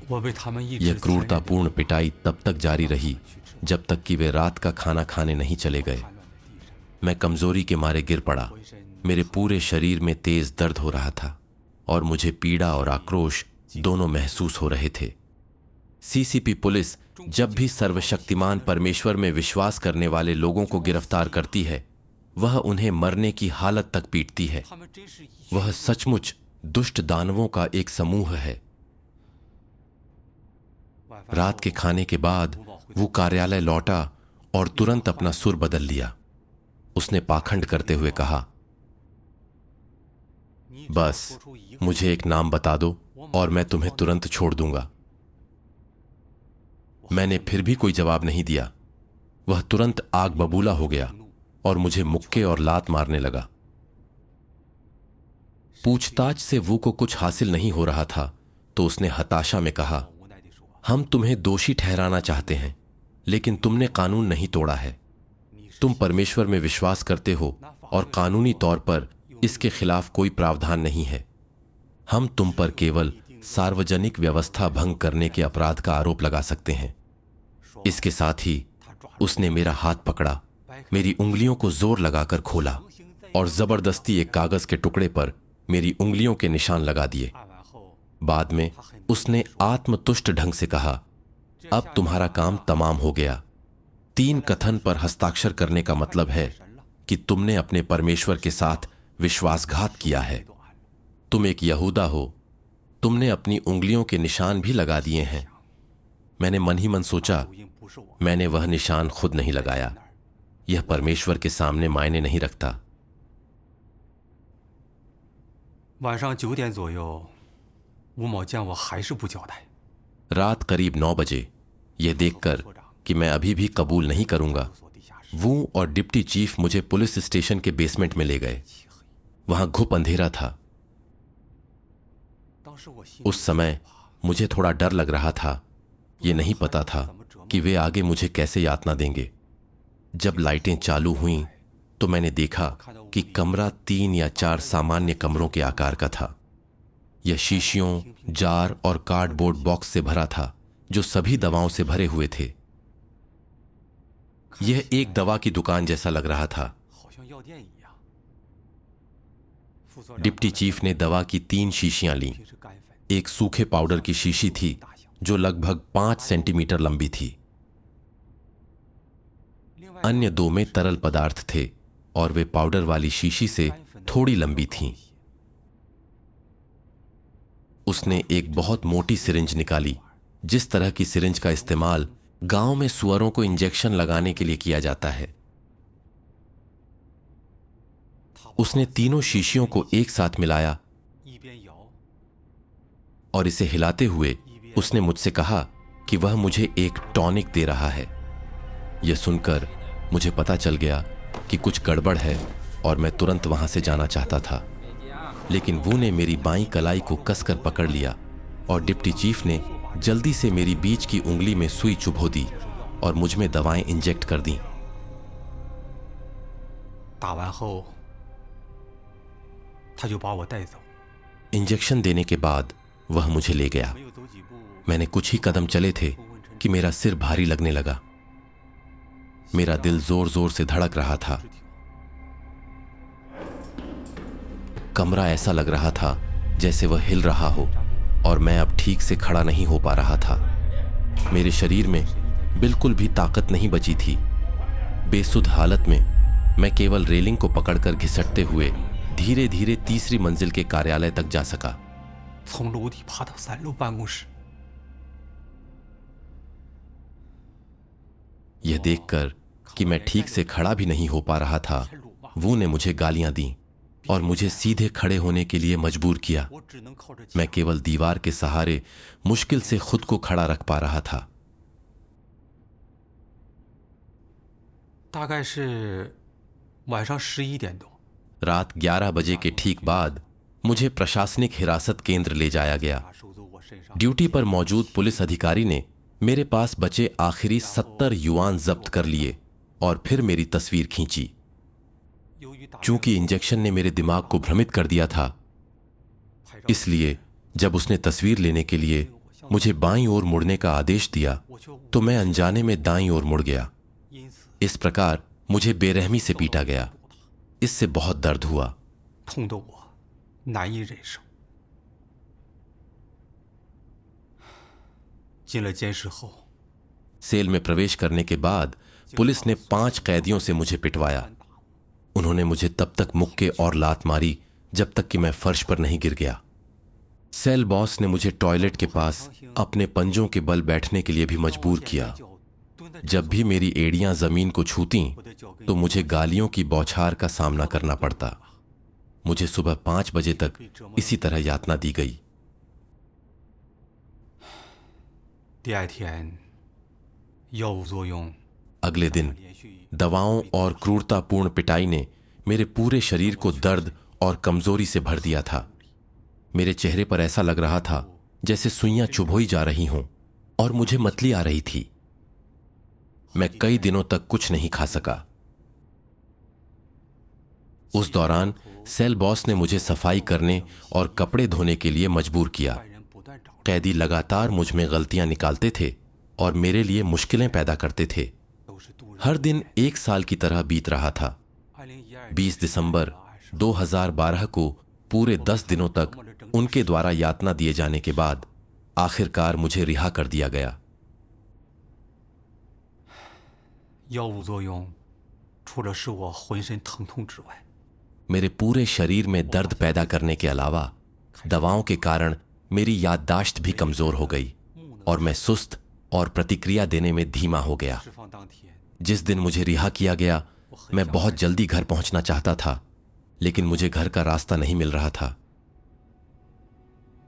我被他们一直 यह क्रूरतापूर्ण पिटाई तब तक जारी रही जब तक कि वे रात का खाना खाने नहीं चले गए। मैं कमजोरी के मारे गिर पड़ा। मेरे पूरे शरीर में तेज दर्द हो रहा था और मुझे पीड़ा और आक्रोश दोनों महसूस हो रहे थे। सीसीपी पुलिस जब भी सर्वशक्तिमान परमेश्वर में विश्वास करने वाले लोगों को गिरफ्तार करती है, वह उन्हें मरने की हालत तक पीटती है। वह सचमुच दुष्ट दानवों का एक समूह है। रात के खाने के बाद वो कार्यालय लौटा और तुरंत अपना सुर बदल लिया। उसने पाखंड करते हुए कहा, बस मुझे एक नाम बता दो और मैं तुम्हें तुरंत छोड़ दूंगा। मैंने फिर भी कोई जवाब नहीं दिया। वह तुरंत आग बबूला हो गया और मुझे मुक्के और लात मारने लगा। पूछताछ से वो को कुछ हासिल नहीं हो रहा था तो उसने हताशा में कहा, हम तुम्हें दोषी ठहराना चाहते हैं, लेकिन तुमने कानून नहीं तोड़ा है। तुम परमेश्वर में विश्वास करते हो और कानूनी तौर पर इसके खिलाफ कोई प्रावधान नहीं है। हम तुम पर केवल सार्वजनिक व्यवस्था भंग करने के अपराध का आरोप लगा सकते हैं। इसके साथ ही उसने मेरा हाथ पकड़ा, मेरी उंगलियों को जोर लगाकर खोला और जबरदस्ती एक कागज के टुकड़े पर मेरी उंगलियों के निशान लगा दिए। बाद में उसने आत्मतुष्ट ढंग से कहा, अब तुम्हारा काम तमाम हो गया। 3 कथन पर हस्ताक्षर करने का मतलब है कि तुमने अपने परमेश्वर के साथ विश्वासघात किया है। तुम एक यहूदा हो, तुमने अपनी उंगलियों के निशान भी लगा दिए हैं। मैंने मन ही मन सोचा, मैंने वह निशान खुद नहीं लगाया, यह परमेश्वर के सामने मायने नहीं रखता। 晚上9点左右，吴某见我还是不交代， रात करीब 9 बजे, यह देखकर कि मैं अभी भी कबूल नहीं करूंगा, वो और डिप्टी चीफ मुझे पुलिस स्टेशन के बेसमेंट में ले गए। वहां घुप अंधेरा था। उस समय मुझे थोड़ा डर लग रहा था। ये नहीं पता था कि वे आगे मुझे कैसे यातना देंगे। जब लाइटें चालू हुईं तो मैंने देखा कि कमरा 3 या 4 सामान्य कमरों के आकार का था। यह शीशियों, जार और कार्डबोर्ड बॉक्स से भरा था, जो सभी दवाओं से भरे हुए थे। यह एक दवा की दुकान जैसा लग रहा था। 好像药店一样。 डिप्टी चीफ ने दवा की 3 शीशियां लीं। एक सूखे पाउडर की शीशी थी जो लगभग 5 सेंटीमीटर लंबी थी। अन्य 2 में तरल पदार्थ थे और वे पाउडर वाली शीशी से थोड़ी लंबी थीं। उसने एक बहुत मोटी सिरिंज निकाली, जिस तरह की सिरिंज का इस्तेमाल गांव में सुअरों को इंजेक्शन लगाने के लिए किया जाता है। उसने तीनों शीशियों को एक साथ मिलाया और इसे हिलाते हुए उसने मुझसे कहा कि वह मुझे एक टॉनिक दे रहा है। यह सुनकर मुझे पता चल गया कि कुछ गड़बड़ है और मैं तुरंत वहां से जाना चाहता था, लेकिन वो ने मेरी बाईं कलाई को कसकर पकड़ लिया और डिप्टी चीफ ने जल्दी से मेरी बीच की उंगली में सुई चुभो दी और मुझ में दवाएं इंजेक्ट कर दी। 打完后，他就把我带走。 इंजेक्शन देने के बाद वह मुझे ले गया। 没有走几步， मैंने कुछ ही कदम चले थे कि मेरा सिर भारी लगने लगा। मेरा दिल जोर जोर से धड़क रहा था। कमरा ऐसा लग रहा था जैसे वह हिल रहा हो और मैं अब ठीक से खड़ा नहीं हो पा रहा था। मेरे शरीर में बिल्कुल भी ताकत नहीं बची थी। बेसुध हालत में मैं केवल रेलिंग को पकड़कर घिसटते हुए धीरे धीरे तीसरी मंजिल के कार्यालय तक जा सका। 从楼梯爬到3楼办公室。 यह देखकर कि मैं ठीक से खड़ा भी नहीं हो पा रहा था, वो ने मुझे गालियां दी और मुझे सीधे खड़े होने के लिए मजबूर किया। 我只能靠着 मैं केवल दीवार के सहारे मुश्किल से खुद को खड़ा रख पा रहा था। 大概是晚上11点多， रात 11 बजे के ठीक बाद मुझे प्रशासनिक हिरासत केंद्र ले जाया गया। 他收走我身上 ड्यूटी पर मौजूद पुलिस अधिकारी ने मेरे पास बचे आखिरी 70 युआन जब्त कर लिए और फिर मेरी तस्वीर खींची। 由于打 चूंकि इंजेक्शन ने मेरे दिमाग को भ्रमित कर दिया था, 拍照， इसलिए जब उसने तस्वीर लेने के लिए मुझे बाईं ओर मुड़ने का आदेश दिया 我却 तो मैं अनजाने में दाईं ओर मुड़ गया। 因此 इस प्रकार मुझे बेरहमी से पीटा गया। इससे बहुत दर्द हुआ। 痛得我难以忍受。进了监室后， सेल में प्रवेश करने के बाद पुलिस ने 5 कैदियों से मुझे पिटवाया। उन्होंने मुझे तब तक मुक्के और लात मारी जब तक कि मैं फर्श पर नहीं गिर गया। सेल बॉस ने मुझे टॉयलेट के पास अपने पंजों के बल बैठने के लिए भी मजबूर किया। जब भी मेरी एड़ियां जमीन को छूतीं तो मुझे गालियों की बौछार का सामना करना पड़ता। मुझे सुबह 5 बजे तक इसी तरह यातना दी गई। 第二天，药物作用 अगले दिन 连续 दवाओं और क्रूरतापूर्ण पिटाई ने मेरे पूरे शरीर को दर्द और कमजोरी से भर दिया था। मेरे चेहरे पर ऐसा लग रहा था जैसे सुइयां चुभोई जा रही हों और मुझे मतली आ रही थी। मैं कई दिनों तक कुछ नहीं खा सका। उस दौरान सेल बॉस ने मुझे सफाई करने और कपड़े धोने के लिए मजबूर किया। 犯人不断 कैदी लगातार मुझ में गलतियां निकालते थे और मेरे लिए मुश्किलें पैदा करते थे। हर दिन एक साल की तरह बीत रहा था। 20 दिसंबर 2012 को पूरे 10 दिनों तक उनके द्वारा यातना दिए जाने के बाद आखिरकार मुझे रिहा कर दिया गया। 药物作用除了使我浑身疼痛之外， मेरे पूरे शरीर में दर्द पैदा करने के अलावा दवाओं के कारण मेरी याददाश्त भी कमजोर हो गई और मैं सुस्त और प्रतिक्रिया देने में धीमा हो गया। 释放当天， जिस दिन मुझे रिहा किया गया, मैं बहुत जल्दी घर पहुंचना चाहता था, लेकिन मुझे घर का रास्ता नहीं मिल रहा था।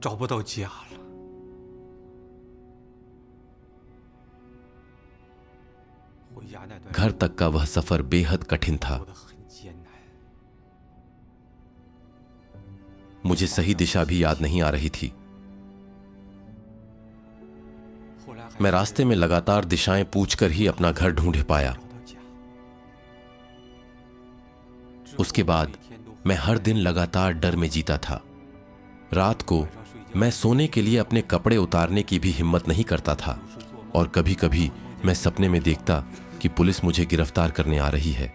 找不到家了。回家那段 घर तक का वह सफर बेहद कठिन था। 过得很艰难。 मुझे सही दिशा भी याद नहीं आ रही थी। 后来还 मैं रास्ते में लगातार दिशाएं पूछकर ही अपना घर ढूंढ पाया। 找到家。 उसके बाद मैं हर दिन लगातार डर में जीता था। रात को मैं सोने के लिए अपने कपड़े उतारने की भी हिम्मत नहीं करता था और कभी-कभी मैं सपने में देखता कि पुलिस मुझे गिरफ्तार करने आ रही है।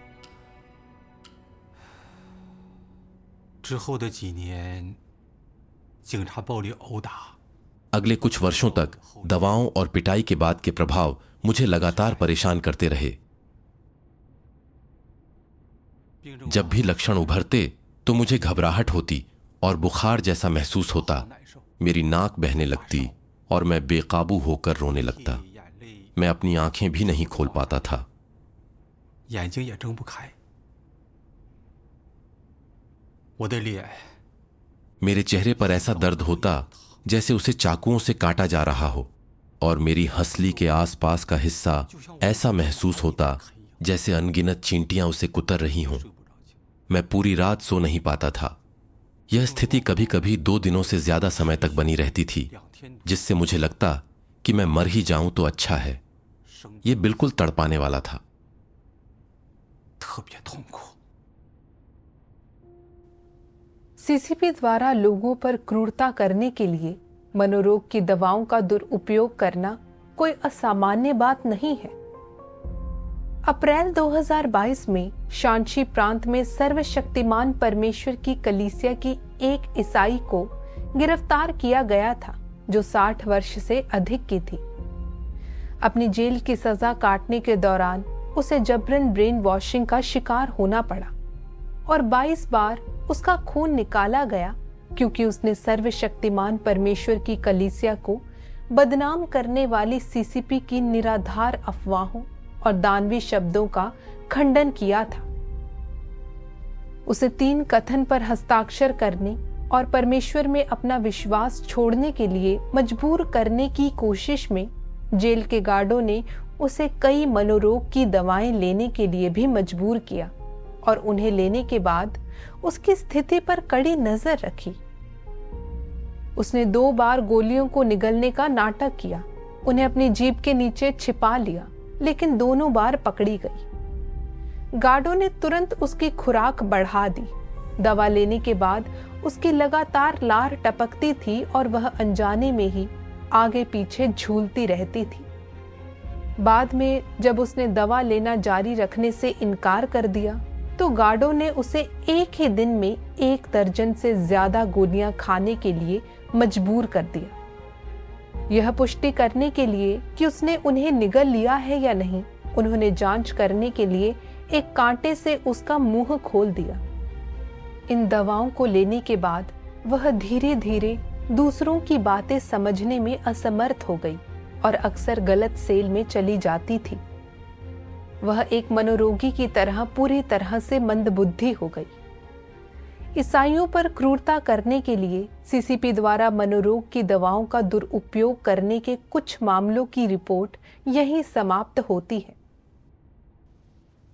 之后的几年，警察暴力殴打， अगले कुछ वर्षों तक दवाओं और पिटाई के बाद के प्रभाव मुझे लगातार परेशान करते रहे। 病症 जब भी लक्षण उभरते तो मुझे घबराहट होती और बुखार जैसा महसूस होता। 难受， मेरी नाक बहने लगती और मैं बेकाबू होकर रोने लगता। 眼泪， मैं अपनी आंखें भी नहीं खोल पाता था। 眼睛也睁不开。我的脸 मेरे चेहरे पर ऐसा दर्द होता जैसे उसे चाकुओं से काटा जा रहा हो और मेरी हंसली के आसपास का हिस्सा ऐसा महसूस होता जैसे अनगिनत चींटियां उसे कुतर रही हों। 睡不着觉， मैं पूरी रात सो नहीं पाता था। यह स्थिति कभी-कभी 2 दिनों से ज्यादा समय तक बनी रहती थी, 2天 जिससे मुझे लगता कि मैं मर ही जाऊं तो अच्छा है। 生 यह बिल्कुल तड़पाने वाला था। 特别痛苦。 सीसीपी द्वारा लोगों पर क्रूरता करने के लिए मनोरोग की दवाओं का दुरुपयोग करना कोई असामान्य बात नहीं है। अप्रैल 2022 में शांची प्रांत में सर्वशक्तिमान परमेश्वर की कलीसिया की एक ईसाई को गिरफ्तार किया गया था जो 60 वर्ष से अधिक की थी। अपनी जेल की सजा काटने के दौरान उसे जबरन ब्रेन वॉशिंग का शिकार होना पड़ा और 22 बार उसका खून निकाला गया क्योंकि उसने सर्वशक्तिमान परमेश्वर की कलीसिया को बदनाम करने वाली सीसीपी की निराधार अफवाहों और दानवी शब्दों का खंडन किया था। उसे 3 कथन पर हस्ताक्षर करने और परमेश्वर में अपना विश्वास छोड़ने के लिए मजबूर करने की कोशिश में जेल के गार्डों ने उसे कई मनोरोग की दवाएं लेने के लिए भी मजबूर किया और उन्हें लेने के बाद उसकी स्थिति पर कड़ी नजर रखी। उसने 2 बार गोलियों को निगलने का नाटक किया, उन्हें अपनी जीभ के नीचे छिपा लिया, लेकिन दोनों बार पकड़ी गई। गार्डों ने तुरंत उसकी खुराक बढ़ा दी। दवा लेने के बाद उसकी लगातार लार टपकती थी और वह अनजाने में ही आगे पीछे झूलती रहती थी। बाद में जब उसने दवा लेना जारी रखने से इनकार कर दिया तो गार्डों ने उसे एक ही दिन में 1 दर्जन से ज्यादा गोलियां खाने के लिए मजबूर कर दिया। यह पुष्टि करने के लिए कि उसने उन्हें निगल लिया है या नहीं, उन्होंने जांच करने के लिए एक कांटे से उसका मुंह खोल दिया। इन दवाओं को लेने के बाद वह धीरे धीरे दूसरों की बातें समझने में असमर्थ हो गई और अक्सर गलत सेल में चली जाती थी। वह एक मनोरोगी की तरह पूरी तरह से मंदबुद्धि हो गई। ईसाइयों पर क्रूरता करने के लिए सीसीपी द्वारा मनोरोग की दवाओं का दुरुपयोग करने के कुछ मामलों की रिपोर्ट यहीं समाप्त होती है।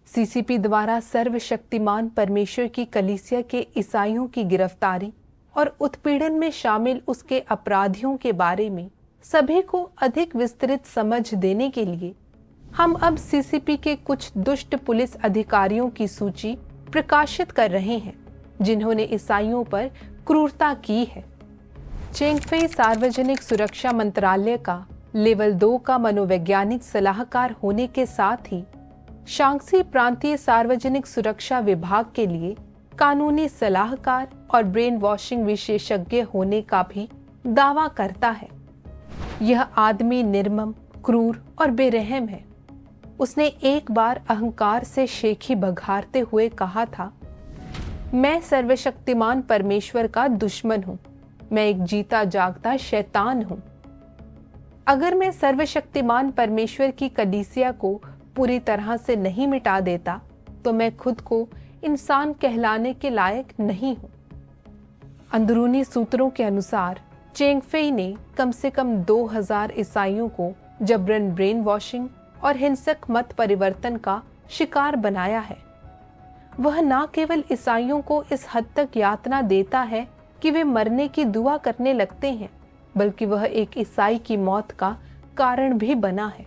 सीसीपी द्वारा सर्वशक्तिमान परमेश्वर की कलीसिया के ईसाइयों की गिरफ्तारी और उत्पीड़न में शामिल उसके अपराधियों के बारे में सभी को अधिक विस्तृत समझ देने के लिए हम अब सीसीपी के कुछ दुष्ट पुलिस अधिकारियों की सूची प्रकाशित कर रहे हैं जिन्होंने ईसाइयों पर क्रूरता की है। चेंगफेई सार्वजनिक सुरक्षा मंत्रालय का लेवल 2 का मनोवैज्ञानिक सलाहकार होने के साथ ही शांक्सी प्रांतीय सार्वजनिक सुरक्षा विभाग के लिए कानूनी सलाहकार और ब्रेन वॉशिंग विशेषज्ञ होने का भी दावा करता है। यह आदमी निर्मम, क्रूर और बेरहम है। उसने एक बार अहंकार से शेखी बघारते हुए कहा था, मैं सर्वशक्तिमान परमेश्वर का दुश्मन हूं, मैं एक जीता जागता शैतान हूं। अगर मैं सर्वशक्तिमान परमेश्वर की कलीसिया को पूरी तरह से नहीं मिटा देता तो मैं खुद को इंसान कहलाने के लायक नहीं हूं। अंदरूनी सूत्रों के अनुसार चेंगफेई ने कम से कम 2000 ईसाइयों को जबरन ब्रेन वॉशिंग और हिंसक मत परिवर्तन का शिकार बनाया है। वह न केवल ईसाइयों को इस हद तक यातना देता है कि वे मरने की दुआ करने लगते हैं, बल्कि वह एक ईसाई की मौत का कारण भी बना है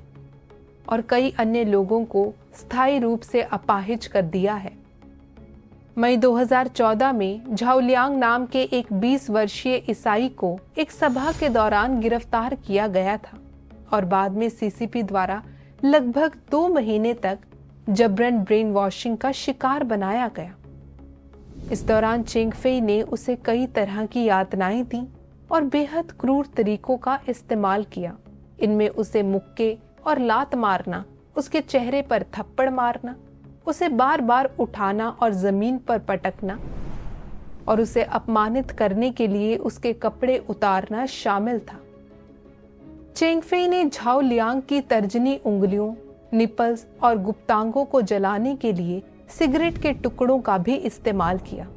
और कई अन्य लोगों को स्थायी रूप से अपाहिज कर दिया है। मई 2014 में झाओलियांग नाम के एक 20 वर्षीय ईसाई को एक सभा के दौरान गिरफ्तार किया गया था और बाद में सीसीपी द्वारा लगभग 2 महीने तक जबरन ब्रेन वॉशिंग का शिकार बनाया गया। इस दौरान चेंगफेई ने उसे कई तरह की यातनाएं दी और बेहद क्रूर तरीकों का इस्तेमाल किया। इनमें उसे मुक्के और लात मारना, उसके चेहरे पर थप्पड़ मारना, उसे बार बार उठाना और जमीन पर पटकना और उसे अपमानित करने के लिए उसके कपड़े उतारना शामिल था। चेंगफेई ने झाओलियांग की तर्जनी उंगलियों, निपल्स और गुप्तांगों को जलाने के लिए सिगरेट के टुकड़ों का भी इस्तेमाल किया।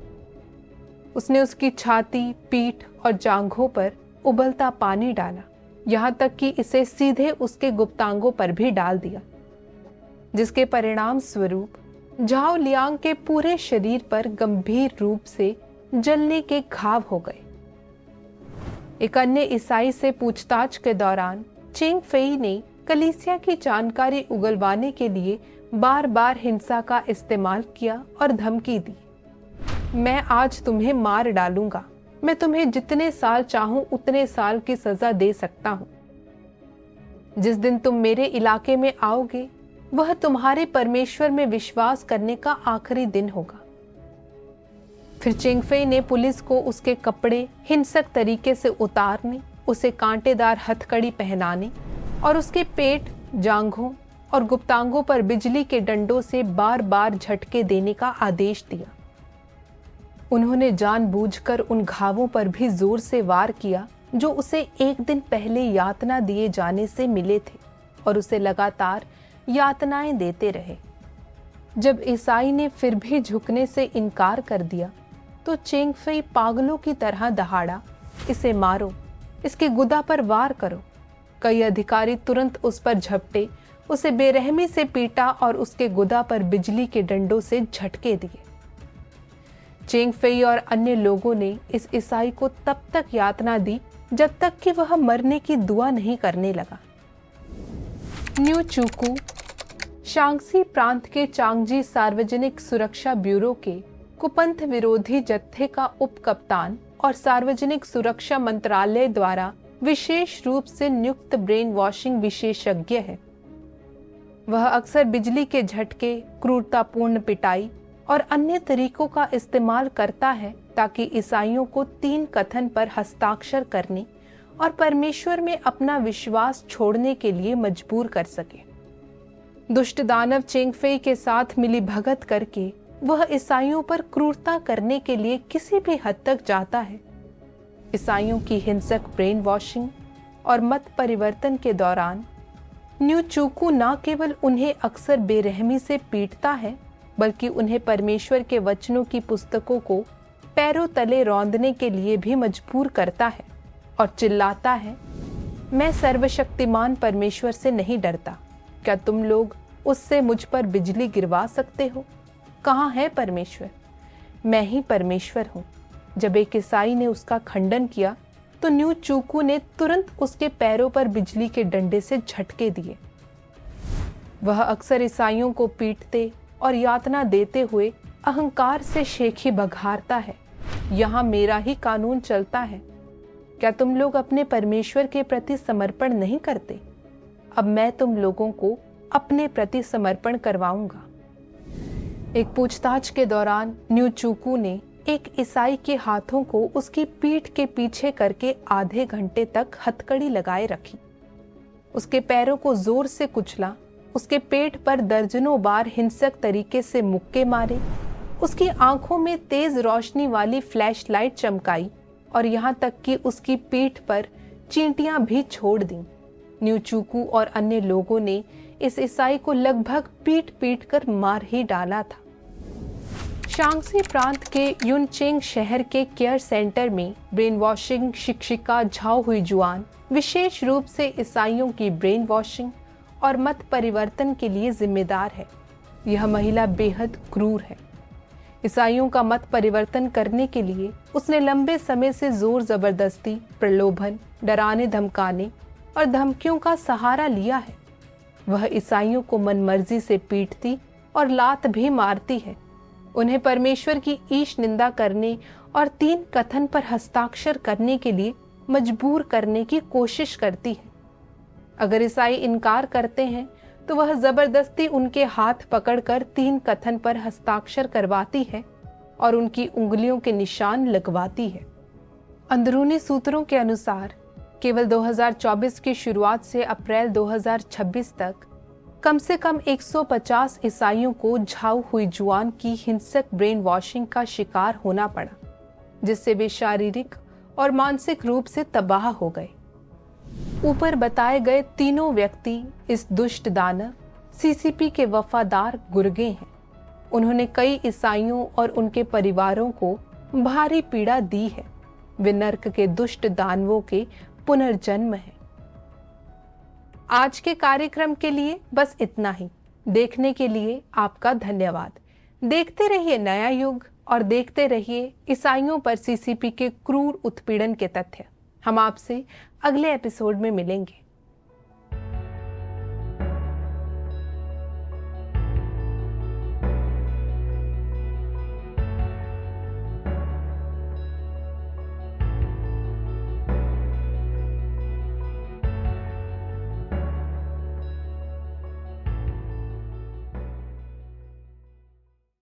उसने उसकी छाती, पीठ और जांघों पर उबलता पानी डाला, यहाँ तक कि इसे सीधे उसके गुप्तांगों पर भी डाल दिया, जिसके परिणाम स्वरूप झाओलियांग के पूरे शरीर पर गंभीर रूप से जलने के घाव हो गए। एक अन्य ईसाई से पूछताछ के दौरान चेंगफेई ने कलीसिया की जानकारी उगलवाने के लिए बार बार हिंसा का इस्तेमाल किया और धमकी दी। मैं आज तुम्हें मार डालूंगा, मैं तुम्हें जितने साल चाहूं उतने साल की सजा दे सकता हूं। जिस दिन तुम मेरे इलाके में आओगे वह तुम्हारे परमेश्वर में विश्वास करने का आखिरी दिन होगा। फिर चेंगफेई ने पुलिस को उसके कपड़े हिंसक तरीके से उतारने, उसे कांटेदार हथकड़ी पहनाने और उसके पेट, जांघों और गुप्तांगों पर बिजली के डंडों से बार बार झटके देने का आदेश दिया। उन्होंने जानबूझकर उन घावों पर भी जोर से वार किया जो उसे एक दिन पहले यातना दिए जाने से मिले थे और उसे लगातार यातनाएं देते रहे। जब ईसाई ने फिर भी झुकने से इनकार कर दिया तो चेंगफेई पागलों की तरह दहाड़ा, इसे मारो, इसके गुदा पर वार करो। कई अधिकारी तुरंत उस पर झपटे, उसे बेरहमी से पीटा और उसके गुदा पर बिजली के डंडों से झटके दिए। चेंगफेई और अन्य लोगों ने इस ईसाई को तब तक यातना दी जब तक कि वह मरने की दुआ नहीं करने लगा। न्यू चूकू शांक्सी प्रांत के चांगजी सार्वजनिक सुरक्षा ब्यूरो के कुपंथ विरोधी जत्थे का उप कप्तान और सार्वजनिक सुरक्षा मंत्रालय द्वारा विशेष रूप से नियुक्त ब्रेन वॉशिंग विशेषज्ञ है। वह अक्सर बिजली के झटके, क्रूरतापूर्ण पिटाई और अन्य तरीकों का इस्तेमाल करता है ताकि ईसाइयों को 3 कथन पर हस्ताक्षर करने और परमेश्वर में अपना विश्वास छोड़ने के लिए मजबूर कर सके। दुष्ट दानव चेंगफेई के साथ मिली भगत करके वह ईसाइयों पर क्रूरता करने के लिए किसी भी हद तक जाता है। ईसाइयों की हिंसक ब्रेन वॉशिंग और मत परिवर्तन के दौरान न्यू चूकू न केवल उन्हें अक्सर बेरहमी से पीटता है बल्कि उन्हें परमेश्वर के वचनों की पुस्तकों को पैरों तले रौंदने के लिए भी मजबूर करता है और चिल्लाता है, मैं सर्वशक्तिमान परमेश्वर से नहीं डरता, क्या तुम लोग उससे मुझ पर बिजली गिरवा सकते हो? कहाँ है परमेश्वर? मैं ही परमेश्वर हूँ। जब एक ईसाई ने उसका खंडन किया तो न्यू चूकू ने तुरंत उसके पैरों पर बिजली के डंडे से झटके दिए। वह अक्सर ईसाइयों को पीटते और यातना देते हुए अहंकार से शेखी बघारता है, यहाँ मेरा ही कानून चलता है, क्या तुम लोग अपने परमेश्वर के प्रति समर्पण नहीं करते? अब मैं तुम लोगों को अपने प्रति समर्पण करवाऊंगा। एक पूछताछ के दौरान न्यूचुकू ने एक ईसाई के हाथों को उसकी पीठ के पीछे करके आधे घंटे तक हथकड़ी लगाए रखी, उसके पैरों को जोर से कुचला, उसके पेट पर दर्जनों बार हिंसक तरीके से मुक्के मारे, उसकी आंखों में तेज रोशनी वाली फ्लैश लाइट चमकाई और यहाँ तक कि उसकी पीठ पर चींटियां भी छोड़ दी। न्यूचुकू और अन्य लोगों ने इस ईसाई को लगभग पीट पीट कर मार ही डाला था। शांगसी प्रांत के युनचेंग शहर के केयर सेंटर में ब्रेन वॉशिंग शिक्षिका झाओ हुईजुआन विशेष रूप से ईसाइयों की ब्रेन वॉशिंग और मत परिवर्तन के लिए जिम्मेदार है। यह महिला बेहद क्रूर है। ईसाइयों का मत परिवर्तन करने के लिए उसने लंबे समय से जोर जबरदस्ती, प्रलोभन, डराने धमकाने और धमकियों का सहारा लिया है। वह ईसाइयों को मनमर्जी से पीटती और लात भी मारती है, उन्हें परमेश्वर की ईश निंदा करने और 3 कथन पर हस्ताक्षर करने के लिए मजबूर करने की कोशिश करती है। अगर ईसाई इनकार करते हैं तो वह जबरदस्ती उनके हाथ पकड़कर 3 कथन पर हस्ताक्षर करवाती है और उनकी उंगलियों के निशान लगवाती है। अंदरूनी सूत्रों के अनुसार केवल 2024 की शुरुआत से अप्रैल 2026 तक कम से कम 150 ईसाइयों को झाओ हुईजुआन की हिंसक ब्रेन वॉशिंग का शिकार होना पड़ा, जिससे वे शारीरिक और मानसिक रूप से तबाह हो गए। ऊपर बताए गए तीनों व्यक्ति इस दुष्ट दानव सीसीपी के वफादार गुर्गे हैं। उन्होंने कई ईसाइयों और उनके परिवारों को भारी पीड़ा दी है। वे नर्क के दुष्ट दानवों के पुनर्जन्म हैं। आज के कार्यक्रम के लिए बस इतना ही। देखने के लिए आपका धन्यवाद। देखते रहिए नया युग और देखते रहिए ईसाइयों पर सीसीपी के क्रूर उत्पीड़न के तथ्य। हम आपसे अगले एपिसोड में मिलेंगे।